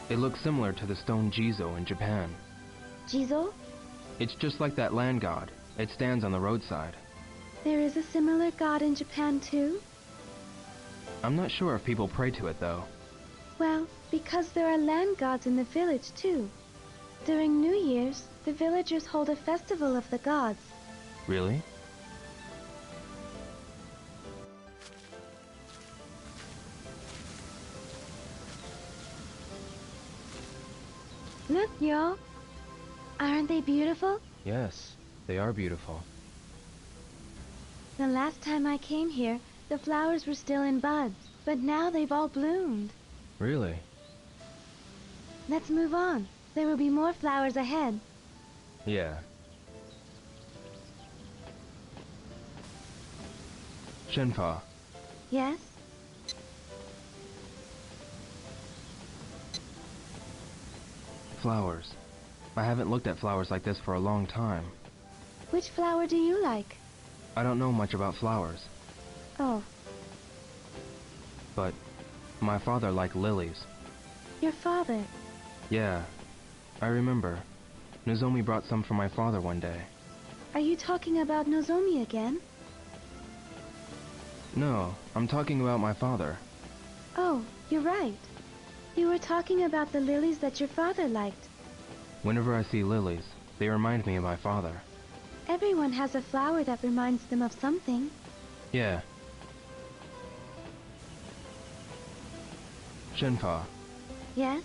It looks similar to the stone Jizo in Japan. Jizo? It's just like that land god. It stands on the roadside. There is a similar god in Japan too? I'm not sure if people pray to it though. Well, because there are land gods in the village too. During New Year's, the villagers hold a festival of the gods. Really? Look, Yo. Aren't they beautiful? Yes, they are beautiful. The last time I came here, the flowers were still in buds, but now they've all bloomed. Really? Let's move on. There will be more flowers ahead. Yeah. Shenfa, Yes? flowers. I haven't looked at flowers like this for a long time. Which flower do you like? I don't know much about flowers, Oh, but my father liked lilies. your father. Yeah, I remember. Nozomi brought some for my father one day. Are you talking about Nozomi again? No, I'm talking about my father. Oh, you're right. You were talking about the lilies that your father liked. Whenever I see lilies, they remind me of my father. Everyone has a flower that reminds them of something. Yeah. Shenfa, Yes?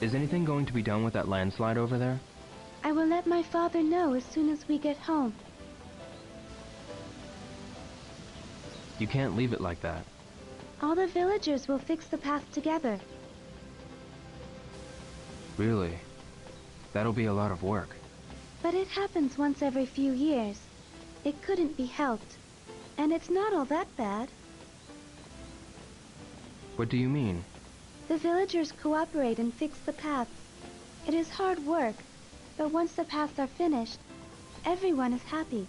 is anything going to be done with that landslide over there? I will let my father know as soon as we get home. You can't leave it like that. All the villagers will fix the path together. Really? That'll be a lot of work. But it happens once every few years. It couldn't be helped. And it's not all that bad. What do you mean? The villagers cooperate and fix the paths. It is hard work, but once the paths are finished, everyone is happy.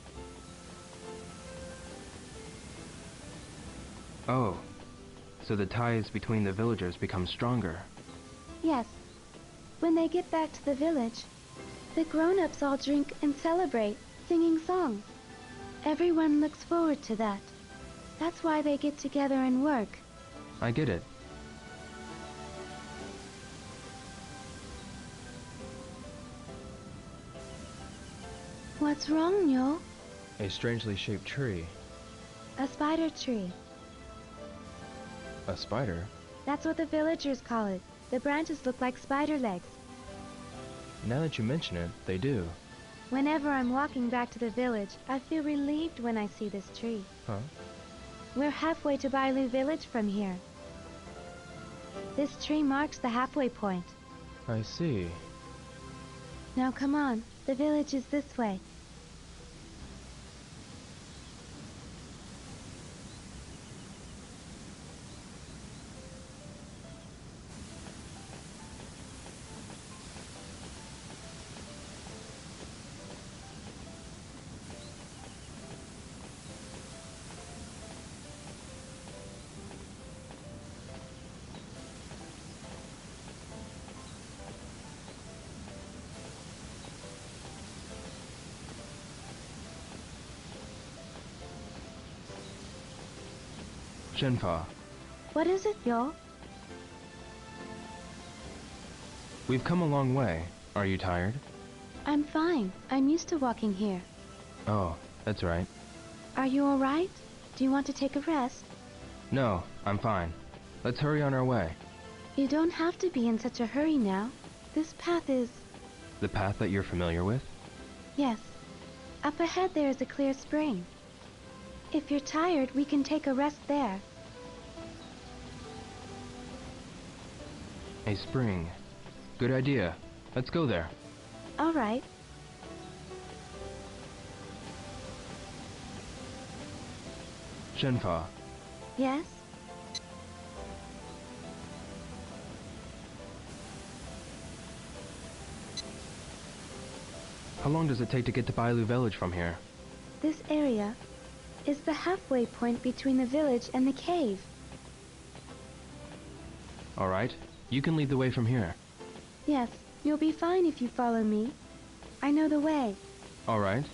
Oh, so the ties between the villagers become stronger. Yes. When they get back to the village, The grown-ups all drink and celebrate, singing songs. Everyone looks forward to that. That's why they get together and work. I get it. What's wrong, Yo? A strangely shaped tree. A spider tree. A spider? That's what the villagers call it. The branches look like spider legs. Now that you mention it, they do. Whenever I'm walking back to the village, I feel relieved when I see this tree. Huh? We're halfway to Bailu village from here. This tree marks the halfway point. I see. Now come on, the village is this way. Shenpa, What is it, Yo? we've come a long way. Are you tired? I'm fine. I'm used to walking here. Oh, that's right. Are you all right? Do you want to take a rest? No, I'm fine. Let's hurry on our way. You don't have to be in such a hurry now. This path is... The path that you're familiar with? Yes. Up ahead there is a clear spring. If you're tired, we can take a rest there. A spring. Good idea. Let's go there. All right. Shenpa, Yes? how long does it take to get to Bailu village from here? This area is the halfway point between the village and the cave. Alright, you can lead the way from here. Yes, you'll be fine if you follow me. I know the way. Alright.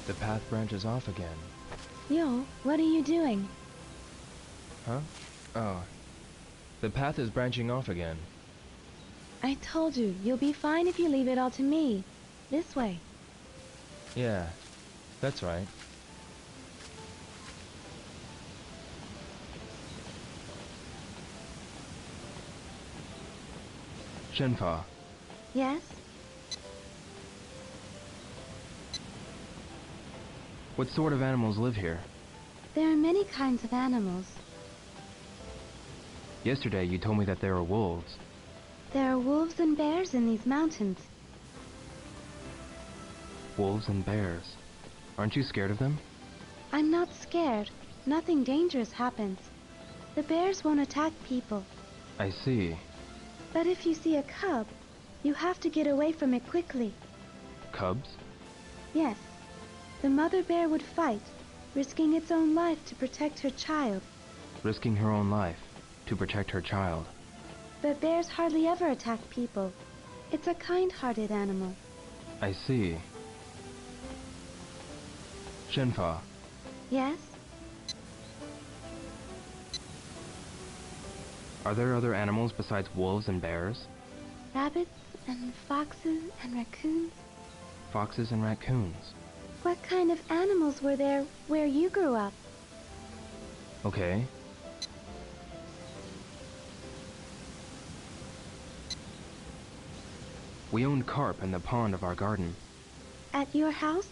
The path branches off again. Yo, what are you doing? Huh? Oh. The path is branching off again. I told you, you'll be fine if you leave it all to me. This way. Yeah, that's right. Shenpa, Yes? what sort of animals live here? There are many kinds of animals. Yesterday you told me that there are wolves. There are wolves and bears in these mountains. Wolves and bears. Aren't you scared of them? I'm not scared. Nothing dangerous happens. The bears won't attack people. I see. But if you see a cub, you have to get away from it quickly. Cubs? Yes. The mother bear would fight, risking its own life to protect her child. Risking her own life to protect her child. But bears hardly ever attack people. It's a kind-hearted animal. I see. Shenpa, Yes? are there other animals besides wolves and bears? Rabbits and foxes and raccoons. foxes and raccoons. What kind of animals were there where you grew up? Okay. We owned carp in the pond of our garden. At your house?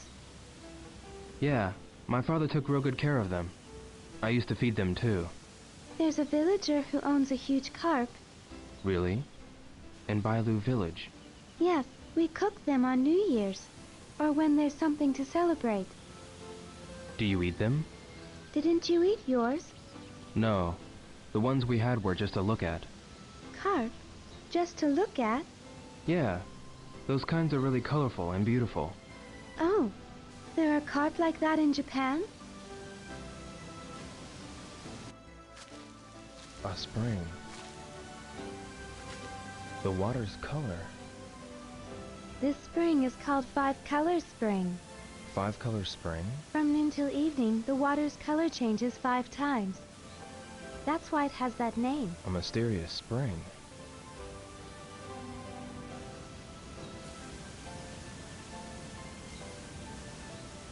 Yeah, my father took real good care of them. I used to feed them too. There's a villager who owns a huge carp. Really? In Bailu village? Yes, we cook them on New Year's, or when there's something to celebrate. Do you eat them? Didn't you eat yours? No. The ones we had were just to look at. Carp? Just to look at? Yeah. Those kinds are really colorful and beautiful. Oh, there are carp like that in Japan? A spring. The water's color. This spring is called Five-Color Spring. Five-color spring? From noon till evening, the water's color changes 5 times. That's why it has that name. A mysterious spring.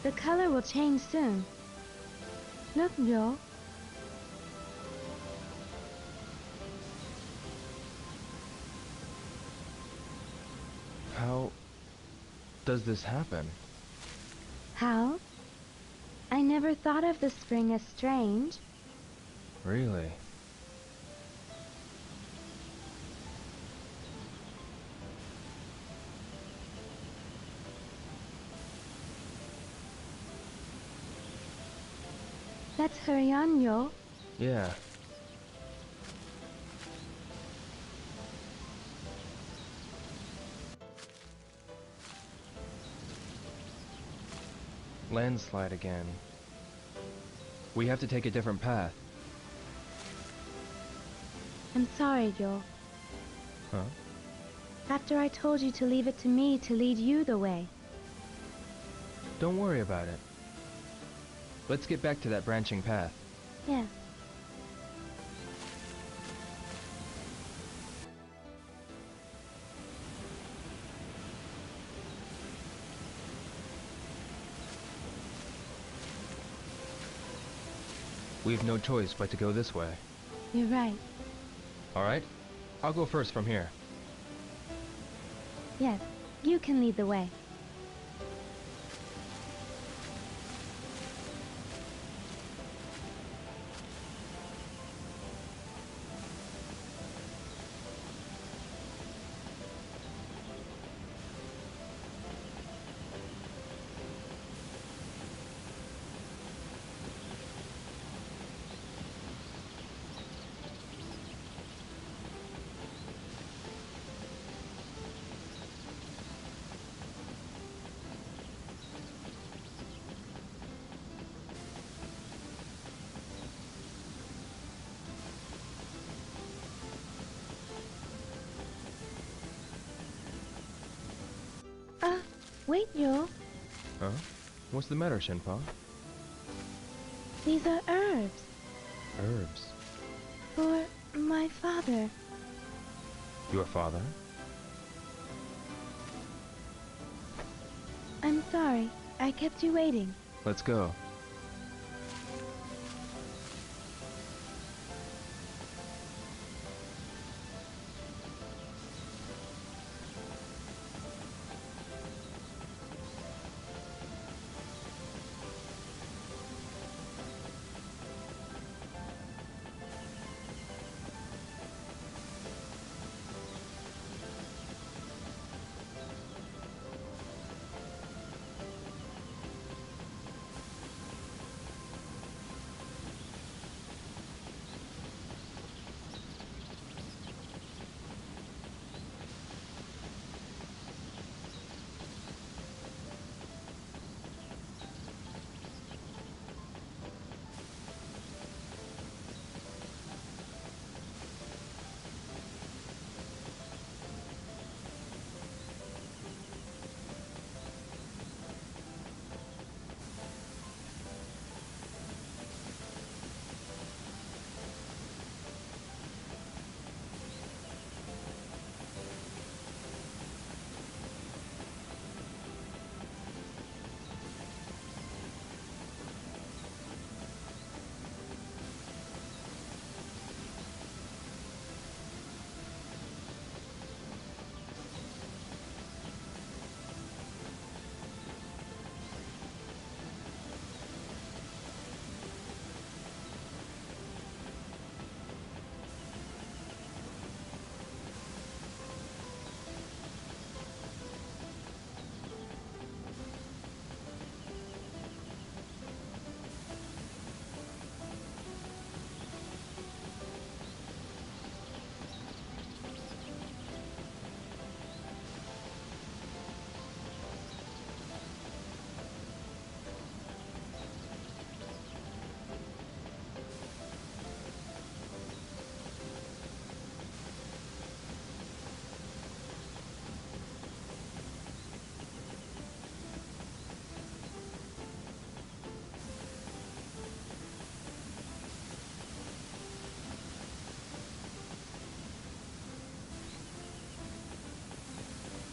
The color will change soon. Look, Joe. How does this happen? How? I never thought of the spring as strange. Really? Let's hurry on, Yo. Yeah. Landslide again. We have to take a different path. I'm sorry, Yo. Huh? After I told you to leave it to me to lead you the way. Don't worry about it. Let's get back to that branching path. Yeah. We've no choice but to go this way. You're right. Alright? I'll go first from here. Yes, you can lead the way. Wait, Yo. Huh? What's the matter, Shenpa? These are herbs. Herbs. For my father. Your father? I'm sorry. I kept you waiting. Let's go.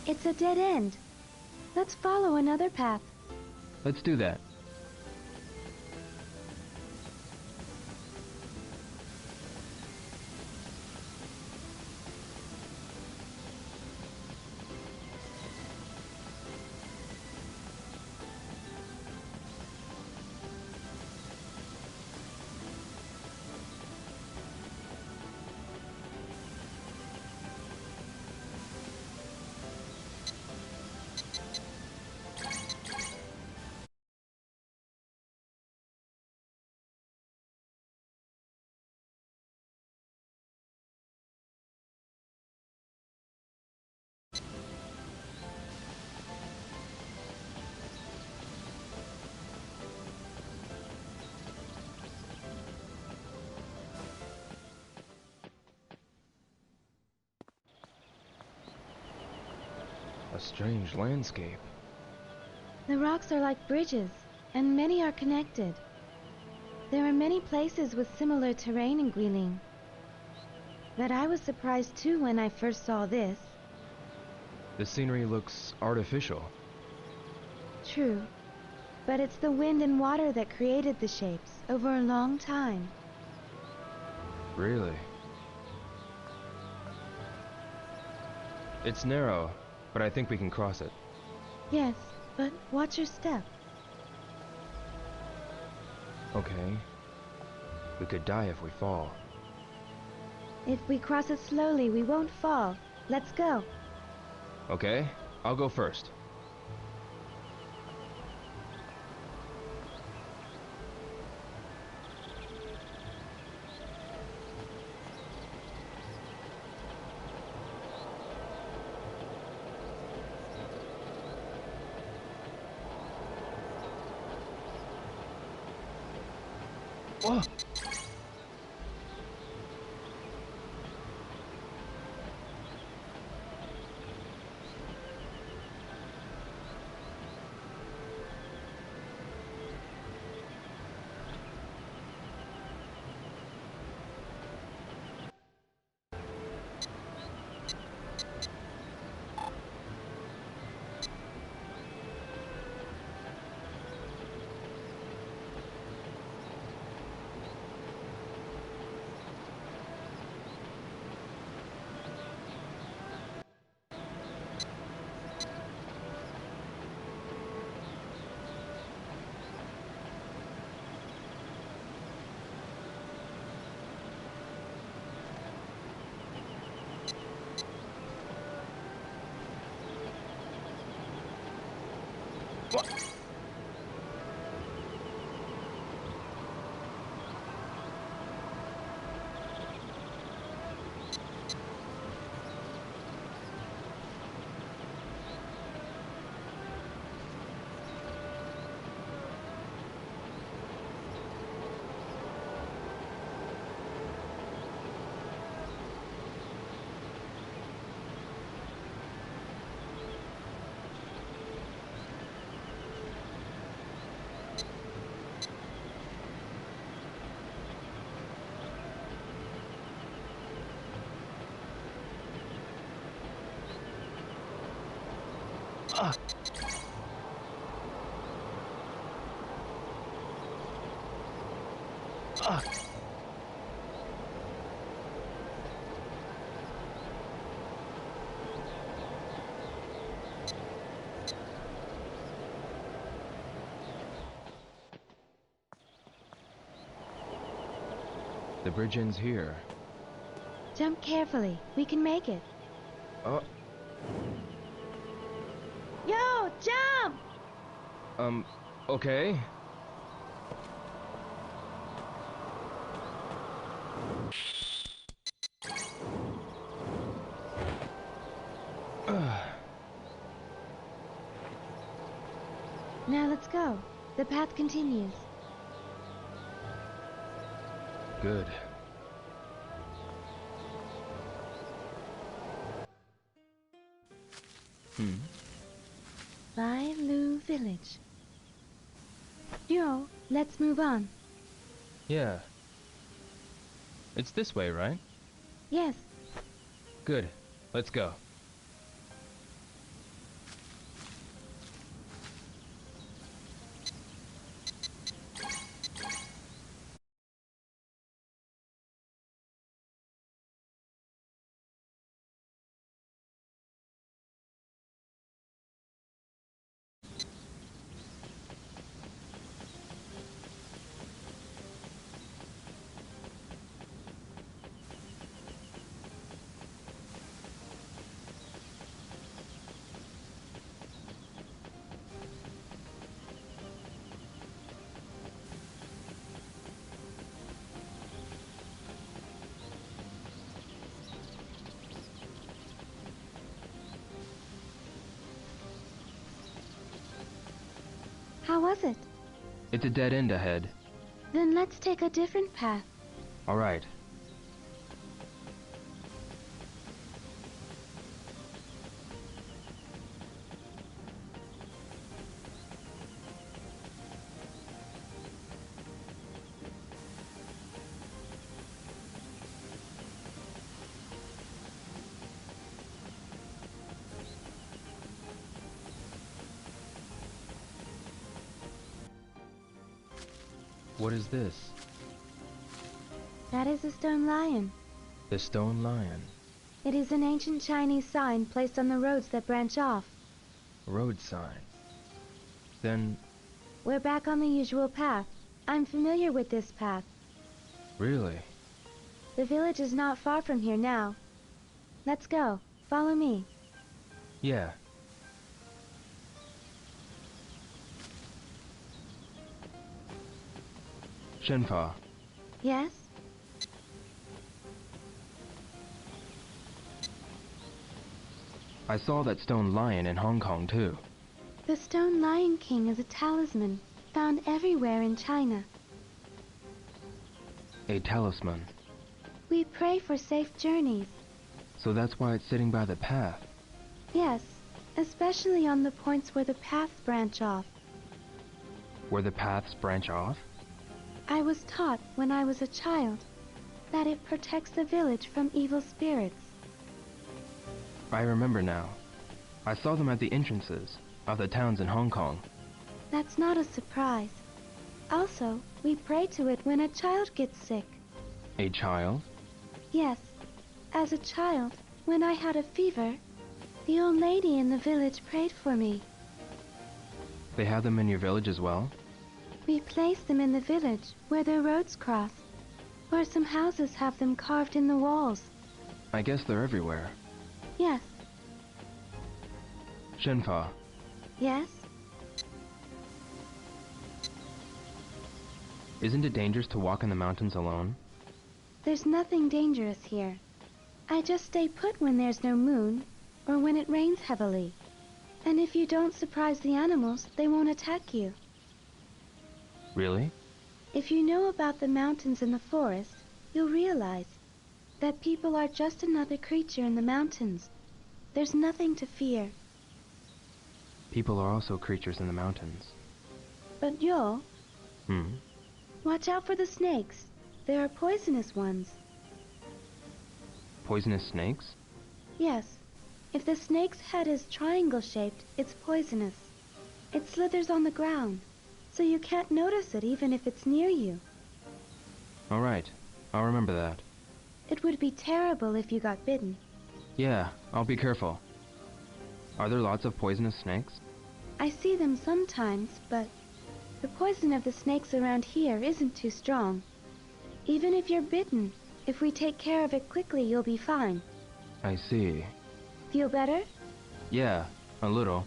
It's a dead end. Let's follow another path. Let's do that. A strange landscape. The rocks are like bridges, and many are connected. There are many places with similar terrain in Guiling. But I was surprised too when I first saw this. The scenery looks artificial. True, but it's the wind and water that created the shapes over a long time. Really? It's narrow, but I think we can cross it. Yes, but watch your step. Okay. We could die if we fall. If we cross it slowly, we won't fall. Let's go. Okay, I'll go first. Whoa! What? Ah! Ah! The bridge ends here. Jump carefully. We can make it. Oh, Yo, jump! okay. Now let's go. The path continues. Good. Bailu village. Yo, let's move on. Yeah. It's this way, right? Yes. Good. Let's go. How was it? It's a dead end ahead. Then let's take a different path. All right. What is this? That is a stone lion. The stone lion. It is an ancient Chinese sign placed on the roads that branch off. Road sign. Then, We're back on the usual path. I'm familiar with this path. really? The village is not far from here now. Let's go. Follow me. Yeah. Shenfa, Yes? I saw that stone lion in Hong Kong too. The stone lion king is a talisman found everywhere in China. A talisman. We pray for safe journeys. So that's why it's sitting by the path. Yes, especially on the points where the paths branch off. Where the paths branch off? I was taught when I was a child that it protects the village from evil spirits. I remember now. I saw them at the entrances of the towns in Hong Kong. That's not a surprise. Also, we pray to it when a child gets sick. A child? Yes, as a child, when I had a fever, the old lady in the village prayed for me. They have them in your village as well? We place them in the village where their roads cross, or some houses have them carved in the walls. I guess they're everywhere. Yes. Shenfa, Yes? isn't it dangerous to walk in the mountains alone? There's nothing dangerous here. I just stay put when there's no moon, or when it rains heavily. And if you don't surprise the animals, they won't attack you. Really? If you know about the mountains and the forest, you'll realize that people are just another creature in the mountains. There's nothing to fear. People are also creatures in the mountains. But Yo, Watch out for the snakes. There are poisonous ones. Poisonous snakes? Yes. If the snake's head is triangle-shaped, it's poisonous. It slithers on the ground, so you can't notice it even if it's near you. All right. I'll remember that. It would be terrible if you got bitten. Yeah, I'll be careful. Are there lots of poisonous snakes? I see them sometimes, but the poison of the snakes around here isn't too strong. Even if you're bitten, if we take care of it quickly, you'll be fine. I see. Feel better? Yeah, a little.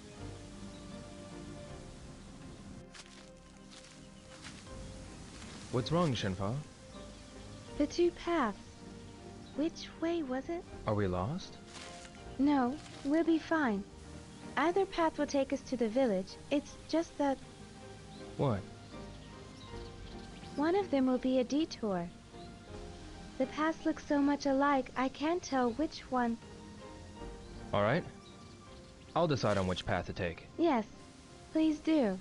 What's wrong, Shenfa? The two paths. Which way was it? Are we lost? No, we'll be fine. Either path will take us to the village. It's just that What? one of them will be a detour. The paths look so much alike, I can't tell which one. All right. I'll decide on which path to take. Yes, please do.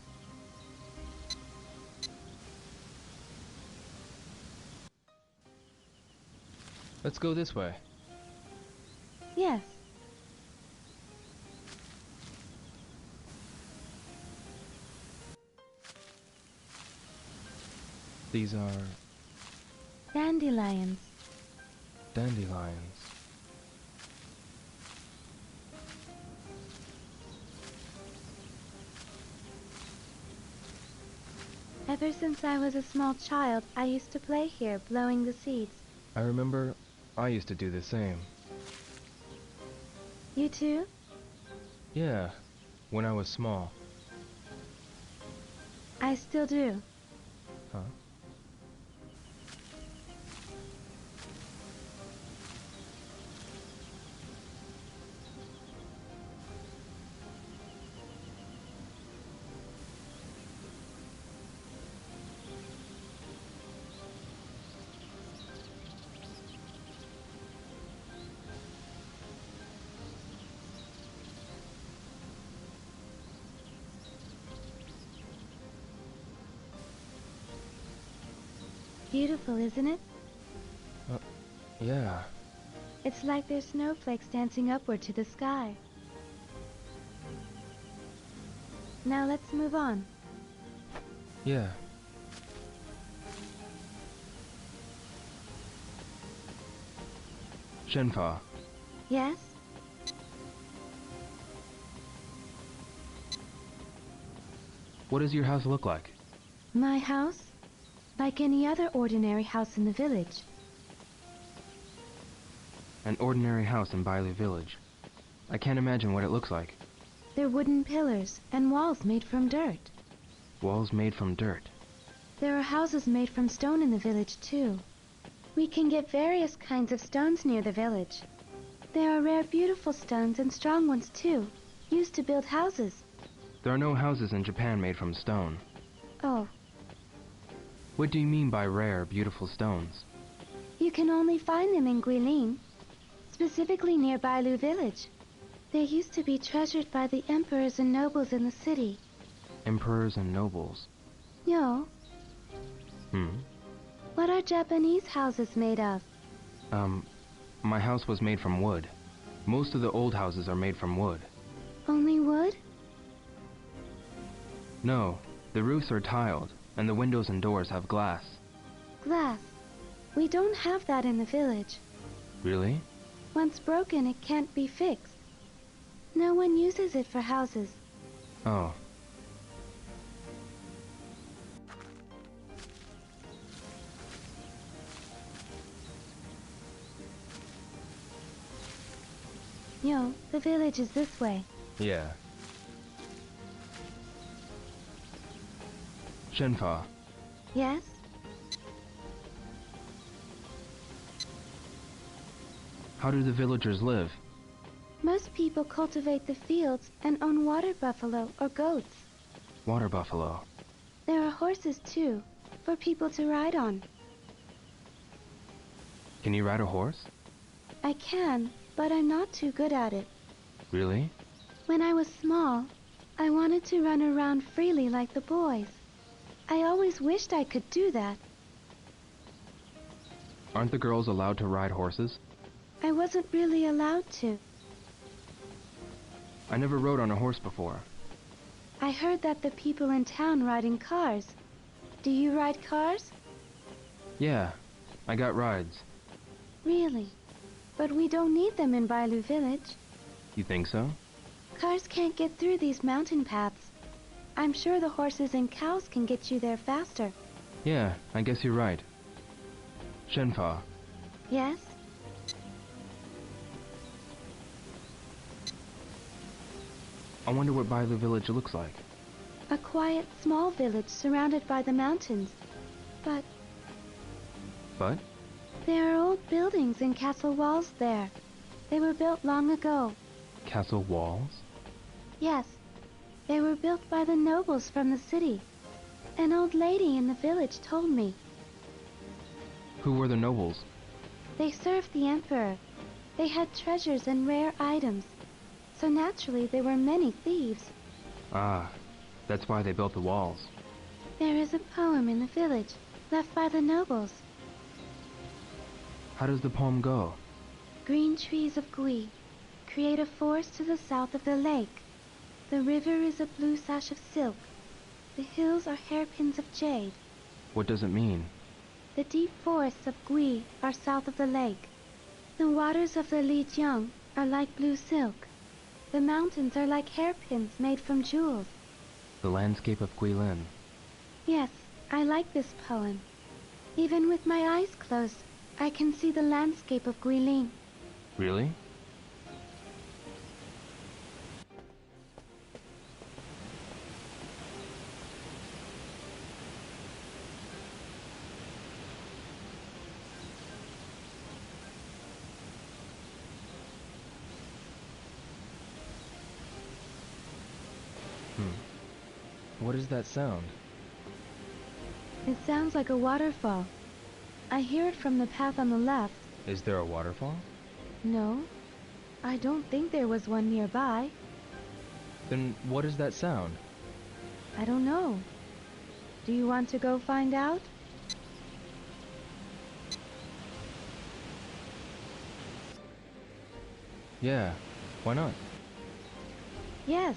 Let's go this way. Yes. These are Dandelions. dandelions. Ever since I was a small child, I used to play here, blowing the seeds. I remember I used to do the same. You too? Yeah, when I was small. I still do. Huh? Beautiful, isn't it? Yeah. It's like there's snowflakes dancing upward to the sky. Now let's move on. Yeah. Shenfa, Yes? what does your house look like? My house? Like any other ordinary house in the village. An ordinary house in Bailu village. I can't imagine what it looks like. They're wooden pillars and walls made from dirt. Walls made from dirt. There are houses made from stone in the village, too. We can get various kinds of stones near the village. There are rare, beautiful stones and strong ones, too, used to build houses. There are no houses in Japan made from stone. Oh, What do you mean by rare, beautiful stones? you can only find them in Guilin, specifically near Bailu village. They used to be treasured by the emperors and nobles in the city. Emperors and nobles. Yo, what are Japanese houses made of? My house was made from wood. Most of the old houses are made from wood. Only wood? No, the roofs are tiled, and the windows and doors have glass. Glass. We don't have that in the village. Really? Once broken, it can't be fixed. No one uses it for houses. Oh. Yo, the village is this way. Yeah. Shenfa, Yes? how do the villagers live? Most people cultivate the fields and own water buffalo or goats. Water buffalo. There are horses, too, for people to ride on. Can you ride a horse? I can, but I'm not too good at it. Really? When I was small, I wanted to run around freely like the boys. I always wished I could do that. Aren't the girls allowed to ride horses? I wasn't really allowed to. I never rode on a horse before. I heard that the people in town ride in cars. Do you ride cars? Yeah, I got rides. Really? But we don't need them in Bailu village. You think so? Cars can't get through these mountain paths. I'm sure the horses and cows can get you there faster. Yeah, I guess you're right. Shenfa, Yes? I wonder what Bailu village looks like. A quiet, small village surrounded by the mountains. But But? there are old buildings and castle walls there. They were built long ago. Castle walls? Yes, they were built by the nobles from the city. An old lady in the village told me. Who were the nobles? They served the emperor. They had treasures and rare items. So naturally there were many thieves. Ah, that's why they built the walls. There is a poem in the village, left by the nobles. How does the poem go? Green trees of Gui create a forest to the south of the lake. The river is a blue sash of silk. The hills are hairpins of jade. What does it mean? The deep forests of Gui are south of the lake. The waters of the Lijiang are like blue silk. The mountains are like hairpins made from jewels. The landscape of Guilin. Yes, I like this poem. Even with my eyes closed, I can see the landscape of Guilin. Really? What is that sound? It sounds like a waterfall. I hear it from the path on the left. Is there a waterfall? No, I don't think there was one nearby. Then what is that sound? I don't know. Do you want to go find out? Yeah, why not? Yes.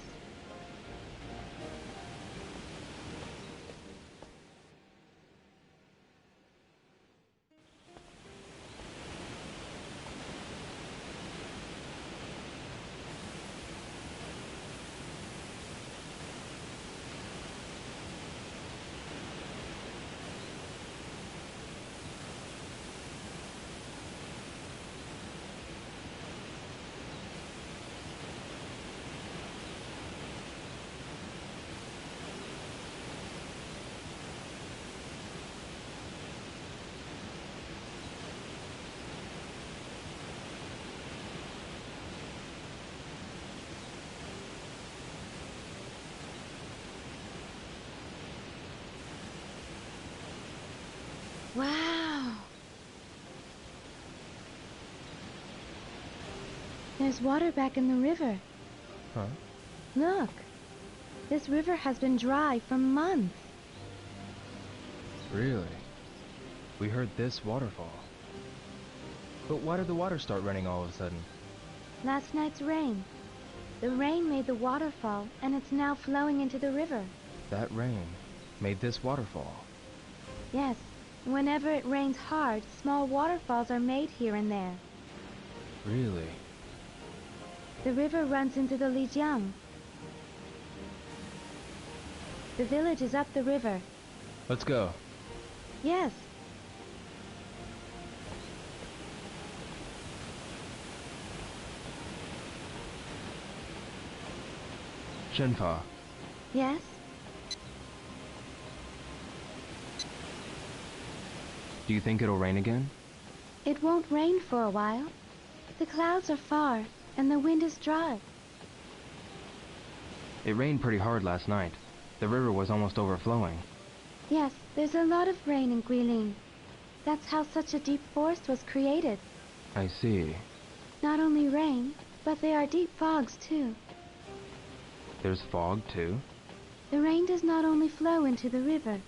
Wow! There's water back in the river. Huh? Look! This river has been dry for months. Really? We heard this waterfall. But why did the water start running all of a sudden? Last night's rain. The rain made the waterfall, and it's now flowing into the river. That rain made this waterfall. Yes, whenever it rains hard, small waterfalls are made here and there. Really? The river runs into the Lijiang. The village is up the river. Let's go. Yes. Shenfa, Yes? do you think it'll rain again? It won't rain for a while. The clouds are far, and the wind is dry. It rained pretty hard last night. The river was almost overflowing. Yes, there's a lot of rain in Guilin. That's how such a deep forest was created. I see. Not only rain, but there are deep fogs too. There's fog, too? The rain does not only flow into the river.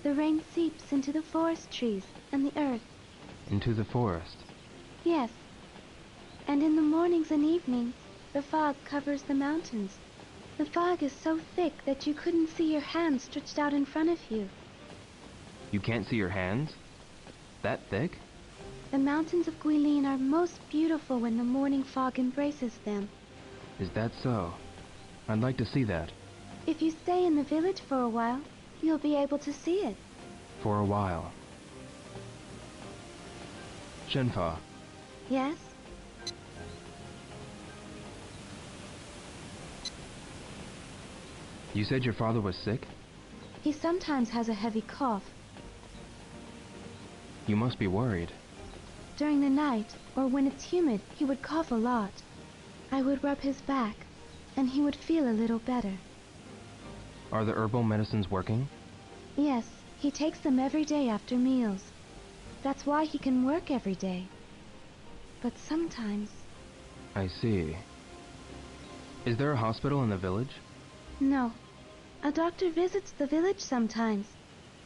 The rain seeps into the forest trees and the earth. Into the forest. Yes. And in the mornings and evenings, the fog covers the mountains. The fog is so thick that you couldn't see your hands stretched out in front of you. You can't see your hands? That thick? The mountains of Guilin are most beautiful when the morning fog embraces them. Is that so? I'd like to see that. If you stay in the village for a while, you'll be able to see it. For a while. Shenfa, Yes? you said your father was sick? He sometimes has a heavy cough. You must be worried. During the night, or when it's humid, he would cough a lot. I would rub his back, and he would feel a little better. Are the herbal medicines working? Yes, he takes them every day after meals. That's why he can work every day. But sometimes... I see. Is there a hospital in the village? No. A doctor visits the village sometimes.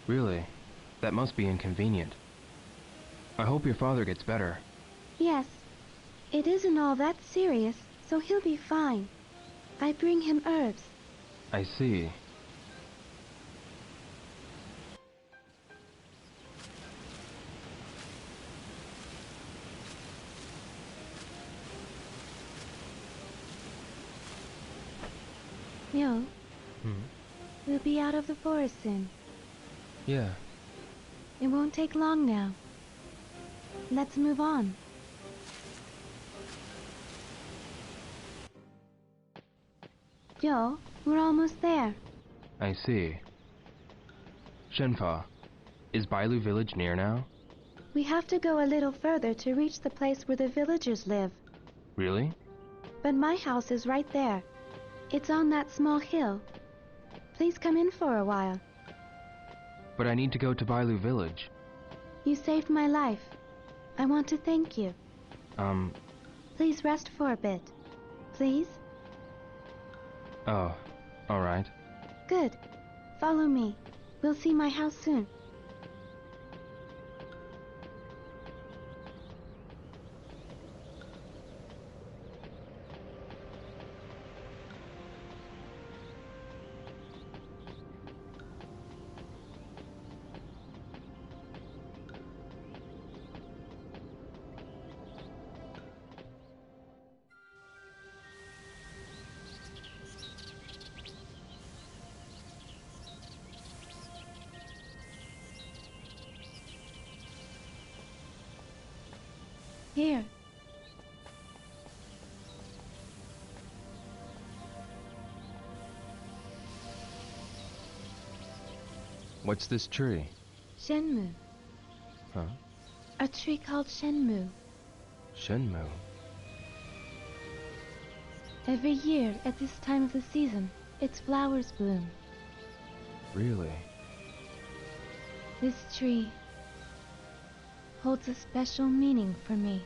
Really? That must be inconvenient. I hope your father gets better. Yes. It isn't all that serious, so he'll be fine. I bring him herbs. I see. Yo, we'll be out of the forest soon. Yeah. It won't take long now. Let's move on. Joe, we're almost there. I see. Shenfa, is Bailu village near now? We have to go a little further to reach the place where the villagers live. Really? But my house is right there. It's on that small hill. Please come in for a while. But I need to go to Bailu village. You saved my life. I want to thank you. Please rest for a bit. Please? Oh, alright. Good. Follow me. We'll see my house soon. Here. What's this tree? Shenmue. Huh? A tree called Shenmue. Shenmue. Every year, at this time of the season, its flowers bloom. Really? This tree holds a special meaning for me.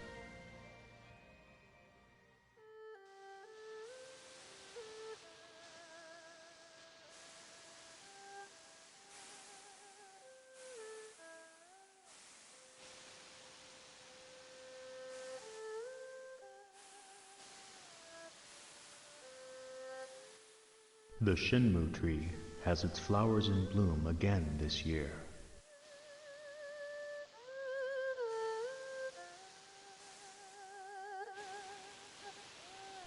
The Shenmue tree has its flowers in bloom again this year.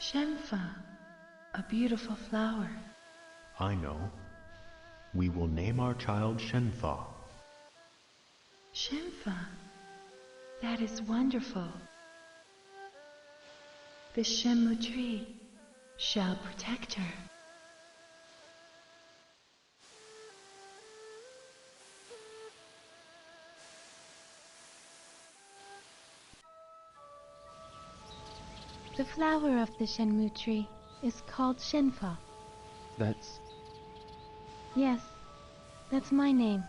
Shenfa, a beautiful flower. I know. We will name our child Shenfa. Shenfa, that is wonderful. The Shenmue tree shall protect her. The flower of the Shenmue tree is called Shenfa. That's... Yes, that's my name.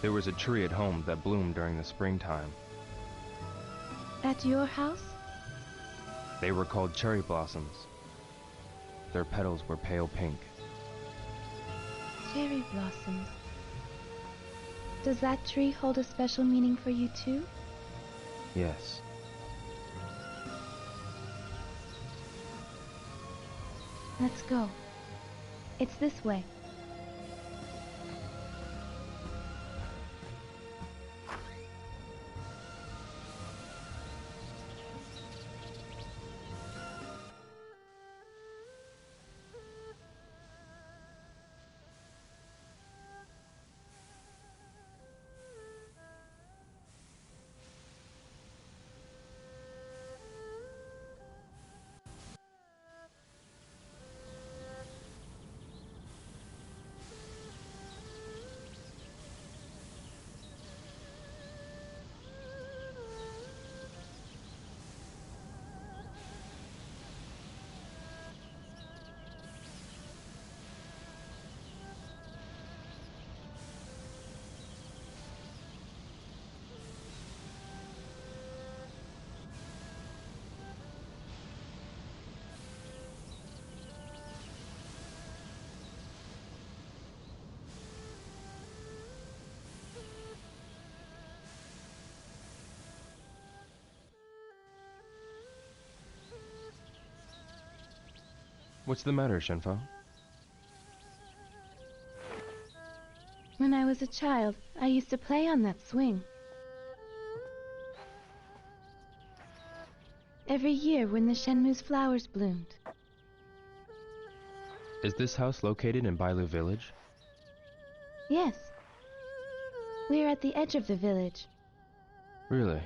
There was a tree at home that bloomed during the springtime. At your house? They were called cherry blossoms. Their petals were pale pink. Cherry blossoms. Does that tree hold a special meaning for you too? Yes. Let's go. It's this way. What's the matter, Shenfa? When I was a child, I used to play on that swing. Every year when the Shenmue's flowers bloomed. Is this house located in Bailu village? Yes. We're at the edge of the village. Really?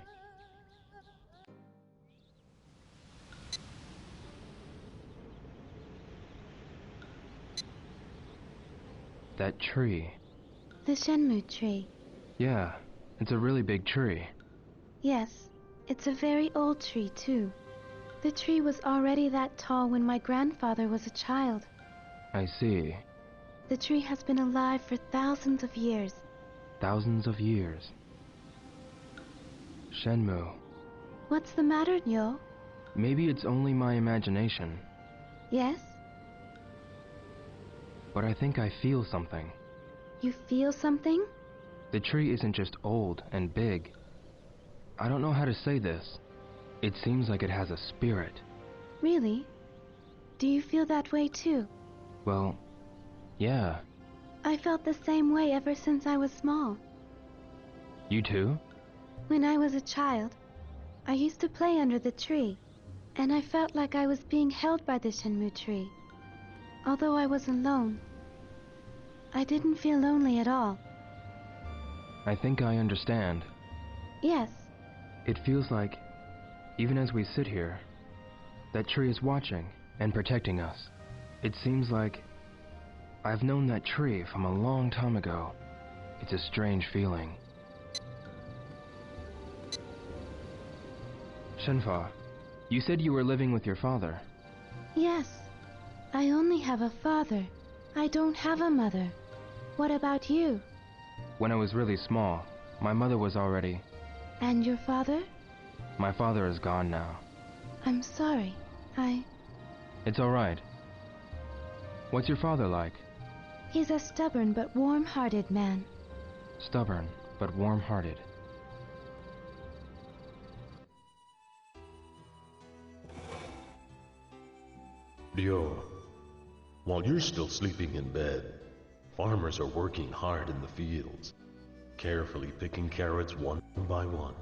That tree. The Shenmue tree. Yeah, it's a really big tree. Yes, It's a very old tree, too. The tree was already that tall when my grandfather was a child. I see. The tree has been alive for thousands of years. Thousands of years. Shenmue. What's the matter, Nyo? Maybe it's only my imagination, Yes? but I think I feel something. You feel something? The tree isn't just old and big. I don't know how to say this. It seems like it has a spirit. Really? Do you feel that way, too? Well, yeah. I felt the same way ever since I was small. You too? When I was a child, I used to play under the tree, and I felt like I was being held by the Shenmue tree. Although I was alone, I didn't feel lonely at all. I think I understand. Yes, It feels like, even as we sit here, that tree is watching and protecting us. It seems like I've known that tree from a long time ago. It's a strange feeling. Shenfa, you said you were living with your father. yes. I only have a father. I don't have a mother. What about you? When I was really small, my mother was already... And your father? My father is gone now. I'm sorry. It's all right. What's your father like? He's a stubborn but warm-hearted man. Stubborn, but warm-hearted. Ryo, while you're still sleeping in bed, farmers are working hard in the fields, carefully picking carrots one by one.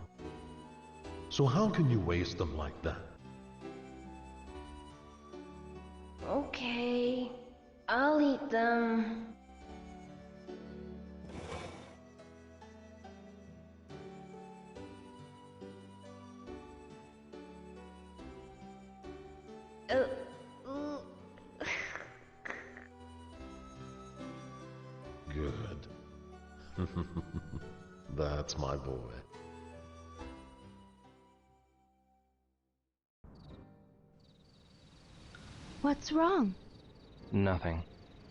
So how can you waste them like that? Okay, I'll eat them. Ooh. Good. That's my boy. What's wrong? Nothing.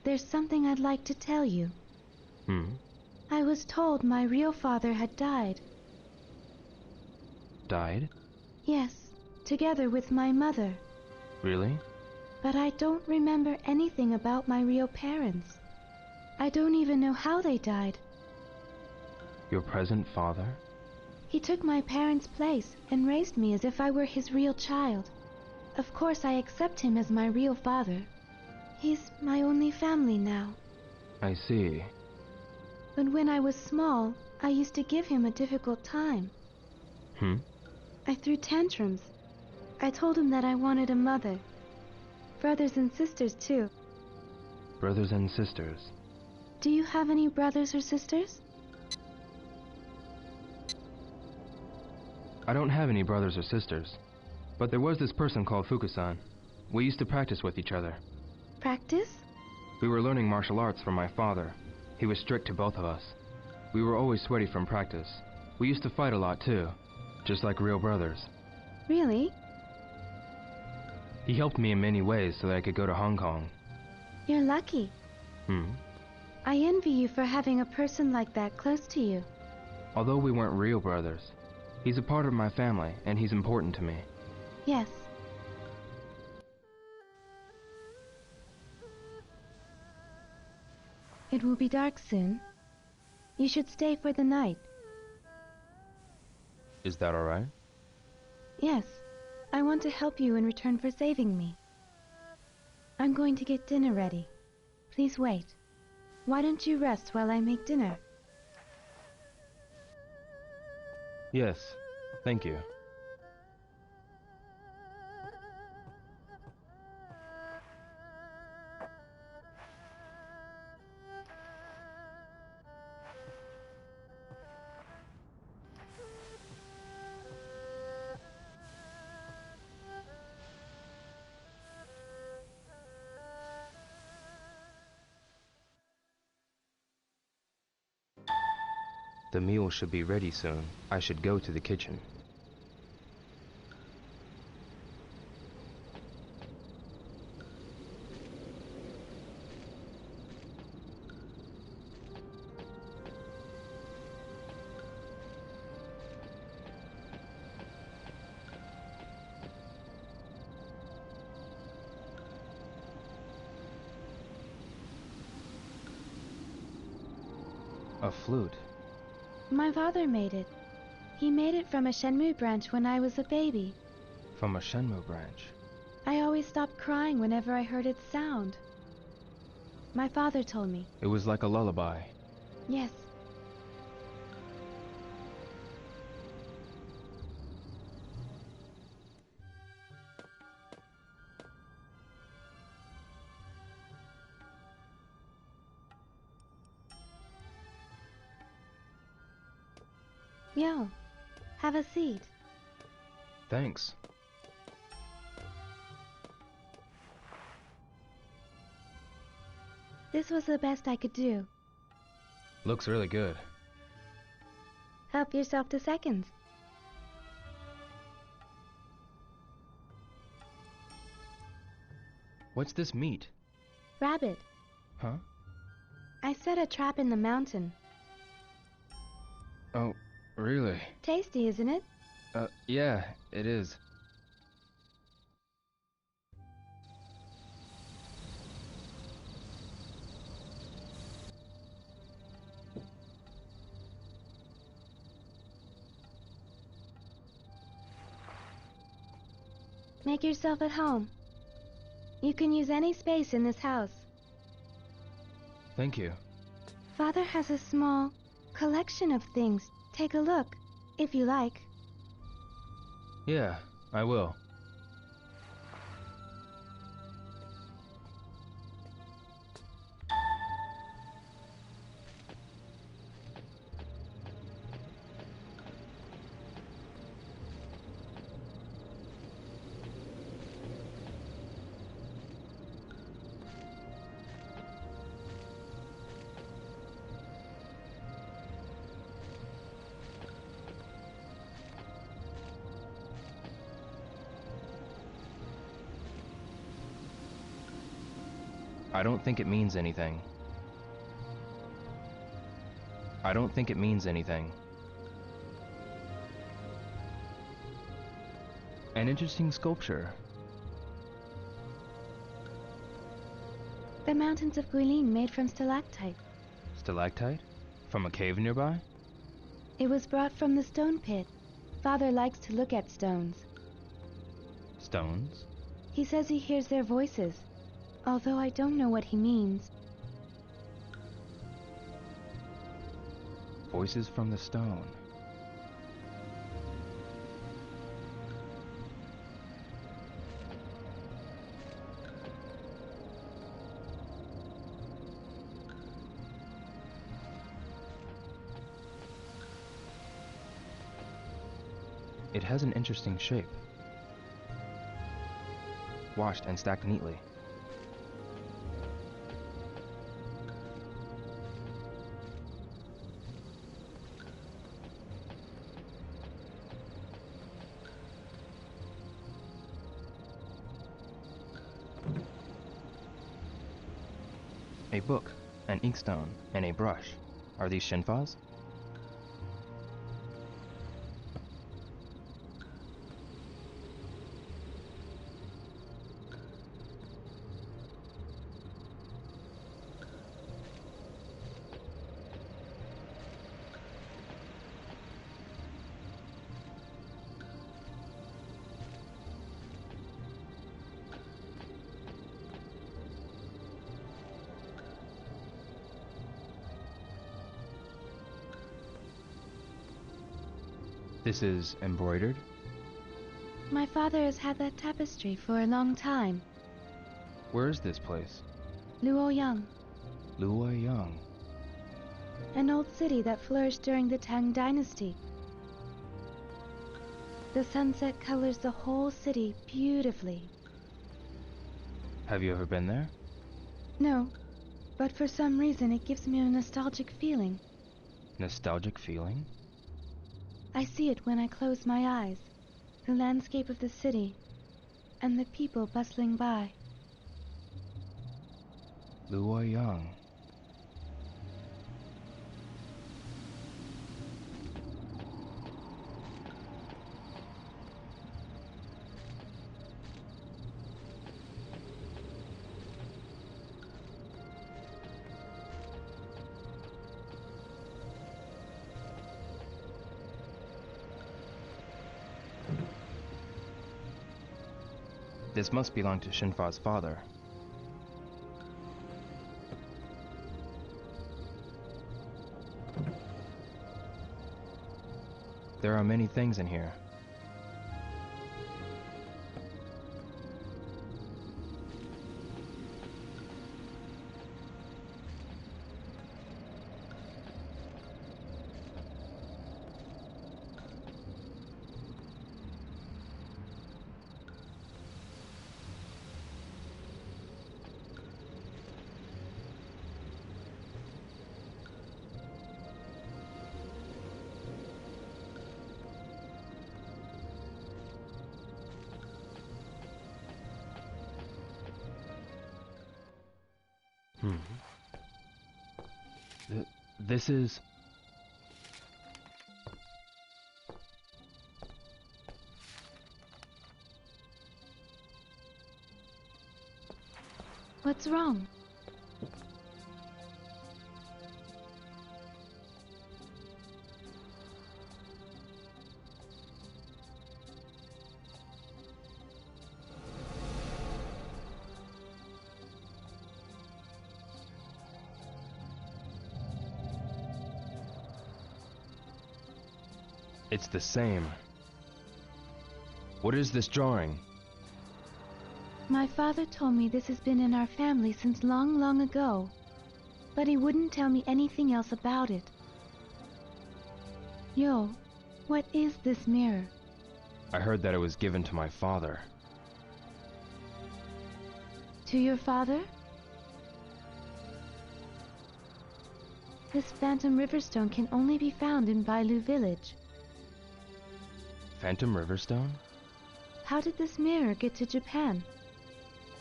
There's something I'd like to tell you. I was told my real father had died. Died? Yes, together with my mother. Really? But I don't remember anything about my real parents. I don't even know how they died. Your present father? He took my parents' place and raised me as if I were his real child. Of course, I accept him as my real father. He's my only family now. I see. But when I was small, I used to give him a difficult time. I threw tantrums. I told him that I wanted a mother. Brothers and sisters, too. Brothers and sisters. Do you have any brothers or sisters? I don't have any brothers or sisters. But there was this person called Fukusan. We used to practice with each other. Practice? We were learning martial arts from my father. He was strict to both of us. We were always sweaty from practice. We used to fight a lot too, just like real brothers. Really? He helped me in many ways so that I could go to Hong Kong. You're lucky. I envy you for having a person like that close to you. Although we weren't real brothers, he's a part of my family and he's important to me. Yes. It will be dark soon. You should stay for the night. Is that all right? Yes. I want to help you in return for saving me. I'm going to get dinner ready. Please wait. Why don't you rest while I make dinner? Yes, thank you. The meal should be ready soon. I should go to the kitchen. A flute? My father made it. He made it from a Shenmue branch when I was a baby. From a Shenmue branch? I always stopped crying whenever I heard its sound. My father told me. It was like a lullaby. Yes. Yo, have a seat. Thanks. This was the best I could do. Looks really good. Help yourself to seconds. What's this meat? Rabbit. Huh? I set a trap in the mountain. Oh, really? Tasty, isn't it? Yeah, it is. Make yourself at home. You can use any space in this house. Thank you. Father has a small collection of things. Take a look, if you like. Yeah, I will. I don't think it means anything. I don't think it means anything. An interesting sculpture. The mountains of Guilin made from stalactite. Stalactite? From a cave nearby? It was brought from the stone pit. Father likes to look at stones. Stones? He says he hears their voices, although I don't know what he means. Voices from the stone. It has an interesting shape. Washed and stacked neatly. A book, an inkstone, and a brush. Are these Shinfa's? This is embroidered? My father has had that tapestry for a long time. Where is this place? Luoyang, Luoyang. an old city that flourished during the Tang Dynasty. The sunset colors the whole city beautifully. Have you ever been there? No, but for some reason it gives me a nostalgic feeling. Nostalgic feeling? I see it when I close my eyes, the landscape of the city, and the people bustling by. Luoyang. This must belong to Shenfa's father. There are many things in here. This is... What's wrong? It's the same. What is this drawing? My father told me this has been in our family since long, long ago, but he wouldn't tell me anything else about it. Yo, what is this mirror? I heard that it was given to my father. To your father? This Phantom Riverstone can only be found in Bailu village. Phantom Riverstone? How did this mirror get to Japan?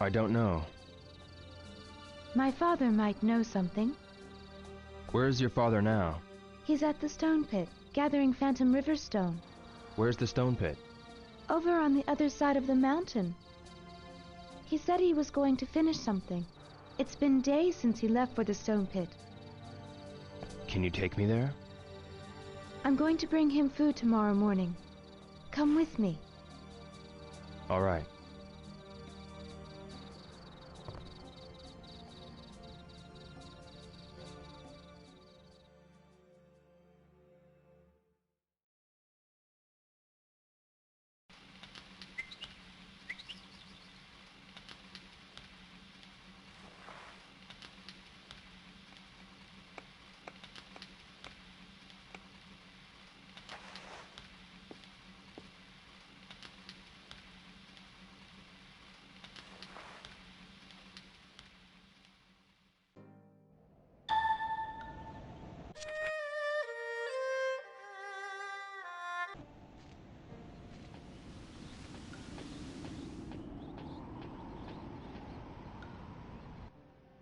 I don't know. My father might know something. Where is your father now? He's at the stone pit, gathering Phantom Riverstone. Where's the stone pit? Over on the other side of the mountain. He said he was going to finish something. It's been days since he left for the stone pit. Can you take me there? I'm going to bring him food tomorrow morning. Come with me. All right.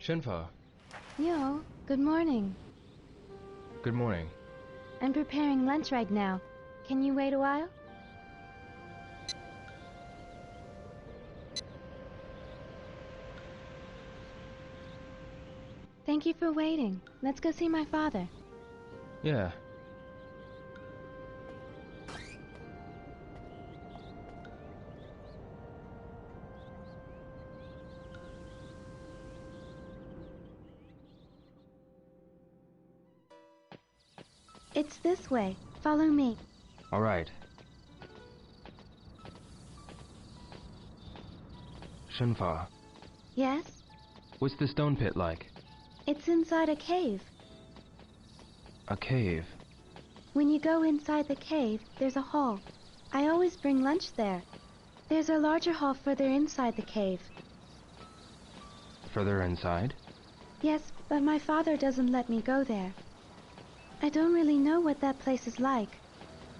Shenfa, Yo, good morning. good morning. I'm preparing lunch right now. Can you wait a while? Thank you for waiting. Let's go see my father. Yeah. It's this way. Follow me. All right. Shenfa, Yes? what's the stone pit like? It's inside a cave. A cave. When you go inside the cave, there's a hall. I always bring lunch there. There's a larger hall further inside the cave. Further inside? Yes, but my father doesn't let me go there. I don't really know what that place is like,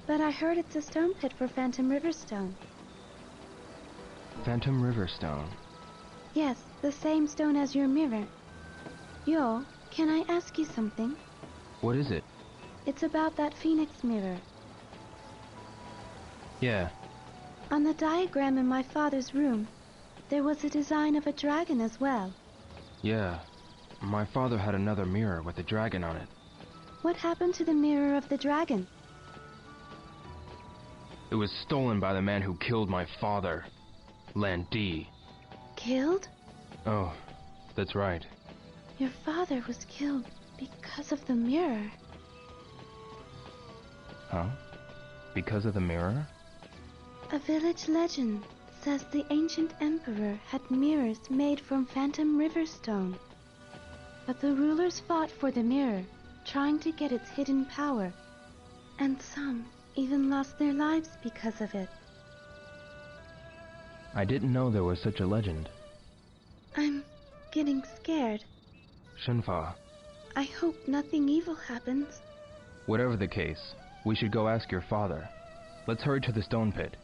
but I heard it's a stone pit for Phantom Riverstone. Phantom Riverstone. Yes, the same stone as your mirror. Yo, can I ask you something? What is it? It's about that phoenix mirror. Yeah. On the diagram in my father's room, there was a design of a dragon as well. Yeah. My father had another mirror with a dragon on it. What happened to the mirror of the dragon? It was stolen by the man who killed my father. Land D. Killed? Oh, that's right. Your father was killed because of the mirror. Huh? Because of the mirror? A village legend says the ancient emperor had mirrors made from phantom river stone. But the rulers fought for the mirror, trying to get its hidden power. And some even lost their lives because of it. I didn't know there was such a legend. I'm getting scared. Shenfa, I hope nothing evil happens. whatever the case, we should go ask your father. Let's hurry to the stone pit.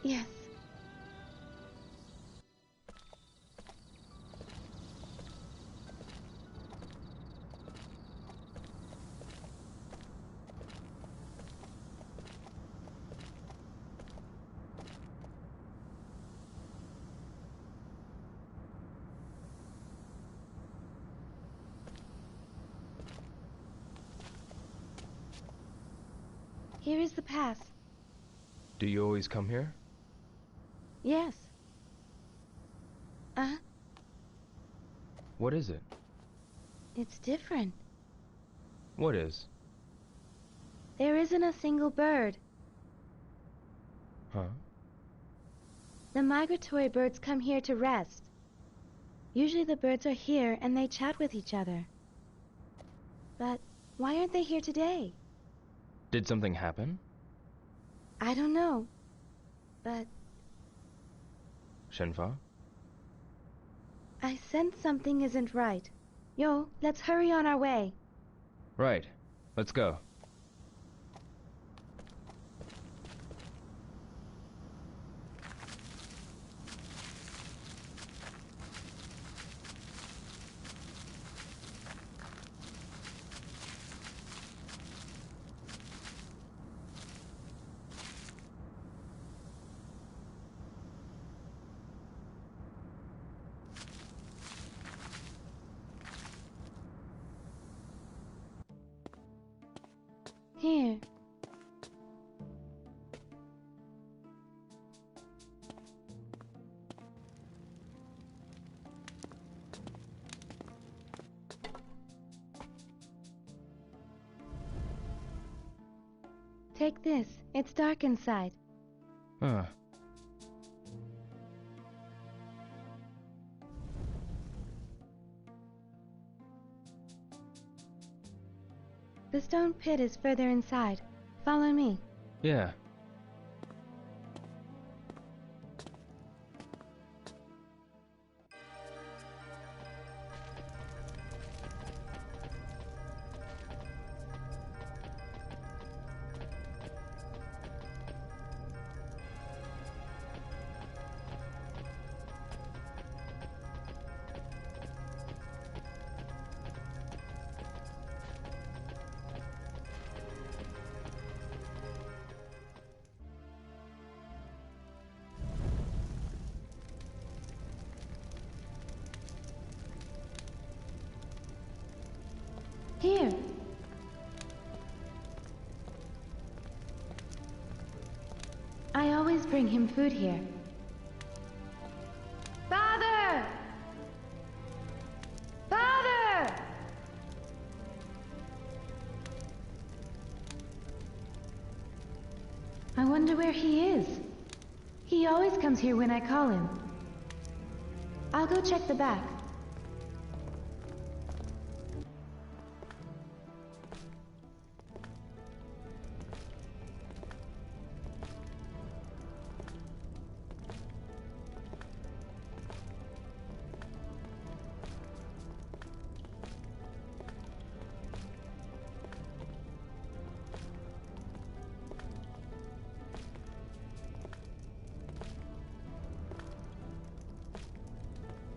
Yes. Here is the path. Do you always come here? Yes. What is it? It's different. What is? There isn't a single bird. Huh? The migratory birds come here to rest. Usually the birds are here and they chat with each other. But why aren't they here today? Did something happen? I don't know. But Shenfa? I sense something isn't right. Yo, let's hurry on our way. Right. Let's go. Here. Take this. It's dark inside. Huh. The stone pit is further inside. Follow me. Yeah. Here. I always bring him food here. Father! Father! I wonder where he is. He always comes here when I call him. I'll go check the back.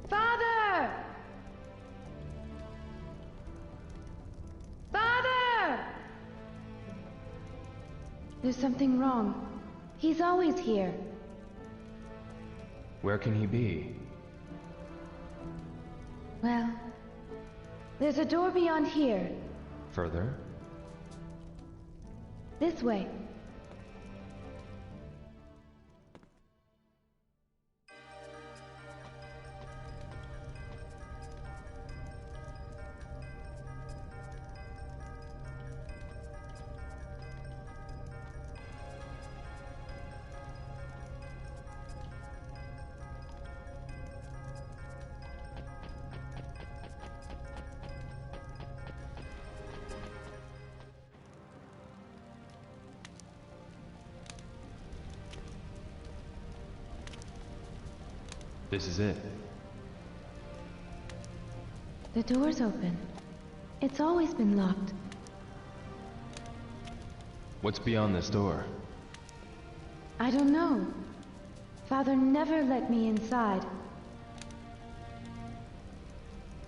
Father! Father! There's something wrong. He's always here. Where can he be? Well, there's a door beyond here. Further? This way. This is it. The door's open. It's always been locked. What's beyond this door? I don't know. Father never let me inside.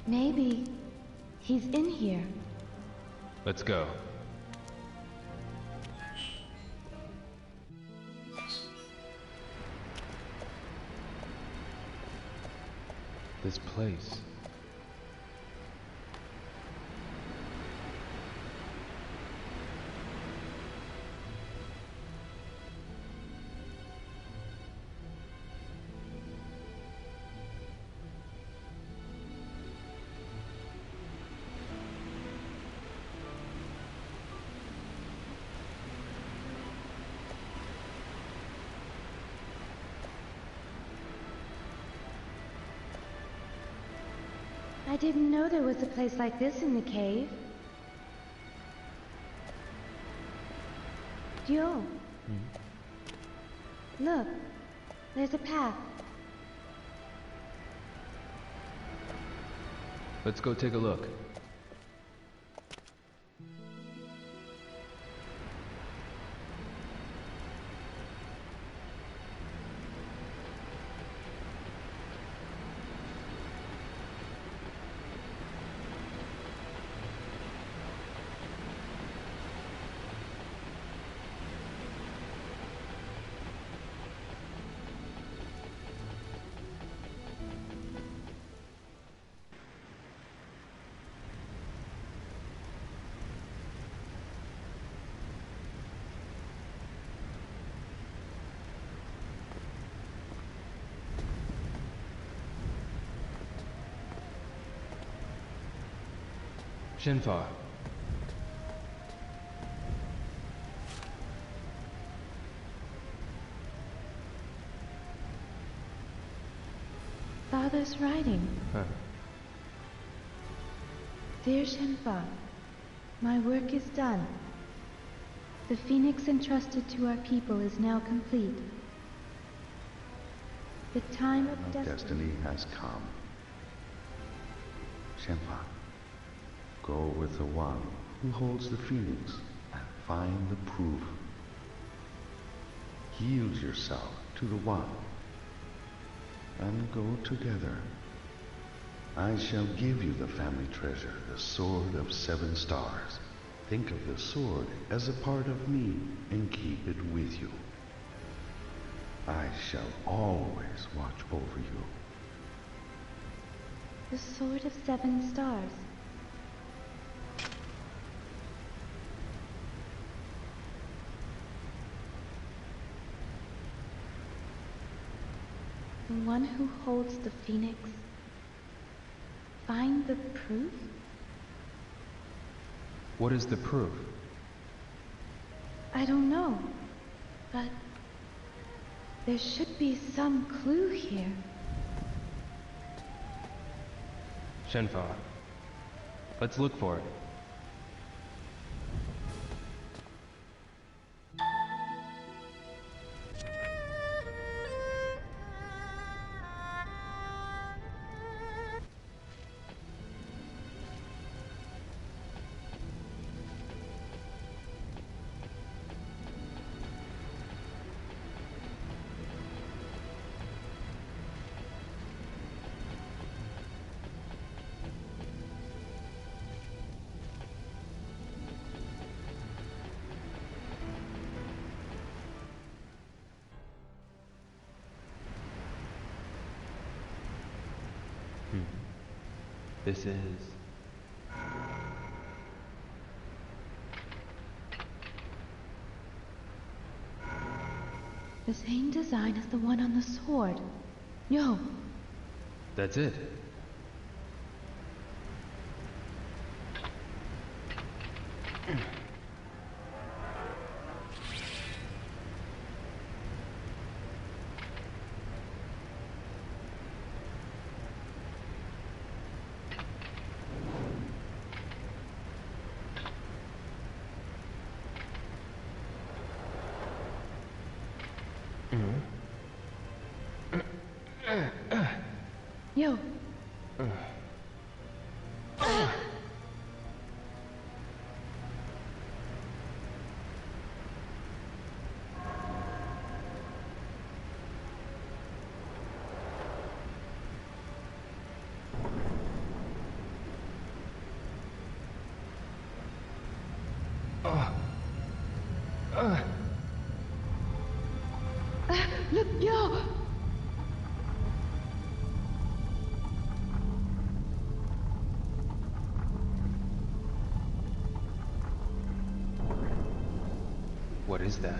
Maybe he's in here. Let's go. This place. I didn't know there was a place like this in the cave. Joe. Look, there's a path. Let's go take a look. Shenfa. Father's writing. Huh. Dear Shenfa, my work is done. The phoenix entrusted to our people is now complete. The time of Our destiny has come. Shenpa, go with the one who holds the phoenix and find the proof. Yield yourself to the one and go together. I shall give you the family treasure, the sword of 7 stars. Think of the sword as a part of me and keep it with you. I shall always watch over you. The sword of 7 stars. The one who holds the phoenix. Find the proof? What is the proof? I don't know, but there should be some clue here. Shenfa. Let's look for it. This is... The same design as the one on the sword. Yo! That's it. What is that?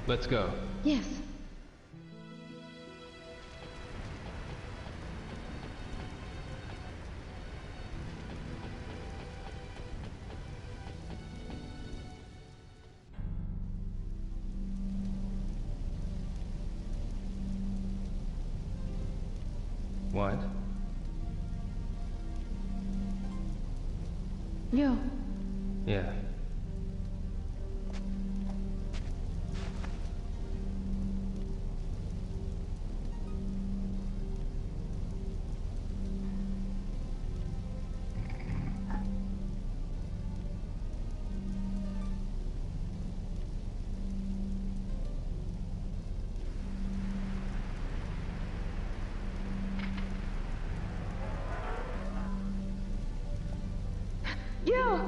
Let's go. Yes. What? Yo. Yeah. Yo!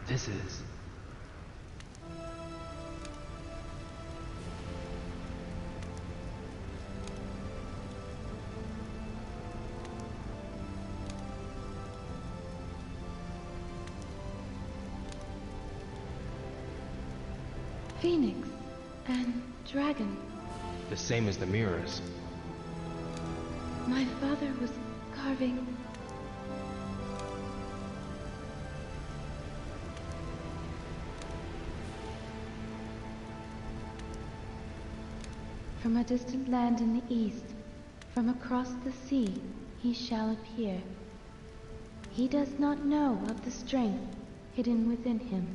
This is... Phoenix and dragon. the same as the mirrors. My father was carving. From a distant land in the east, from across the sea, he shall appear. He does not know of the strength hidden within him.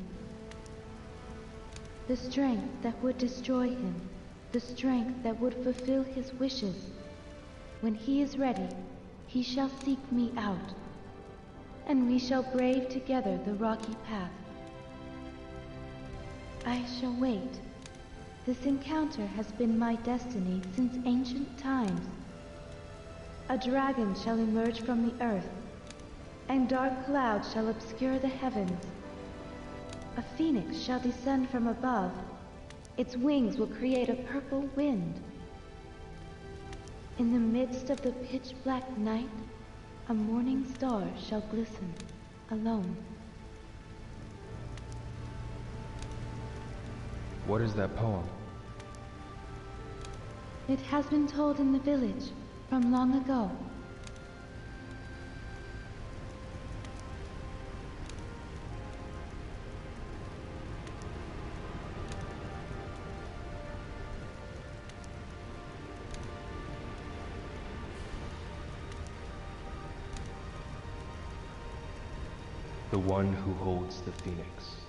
The strength that would destroy him, the strength that would fulfill his wishes. When he is ready, he shall seek me out, and we shall brave together the rocky path. I shall wait. This encounter has been my destiny since ancient times. A dragon shall emerge from the earth, and dark clouds shall obscure the heavens. A phoenix shall descend from above. Its wings will create a purple wind. In the midst of the pitch-black night, a morning star shall glisten, alone. What is that poem? It has been told in the village from long ago. The one who holds the phoenix.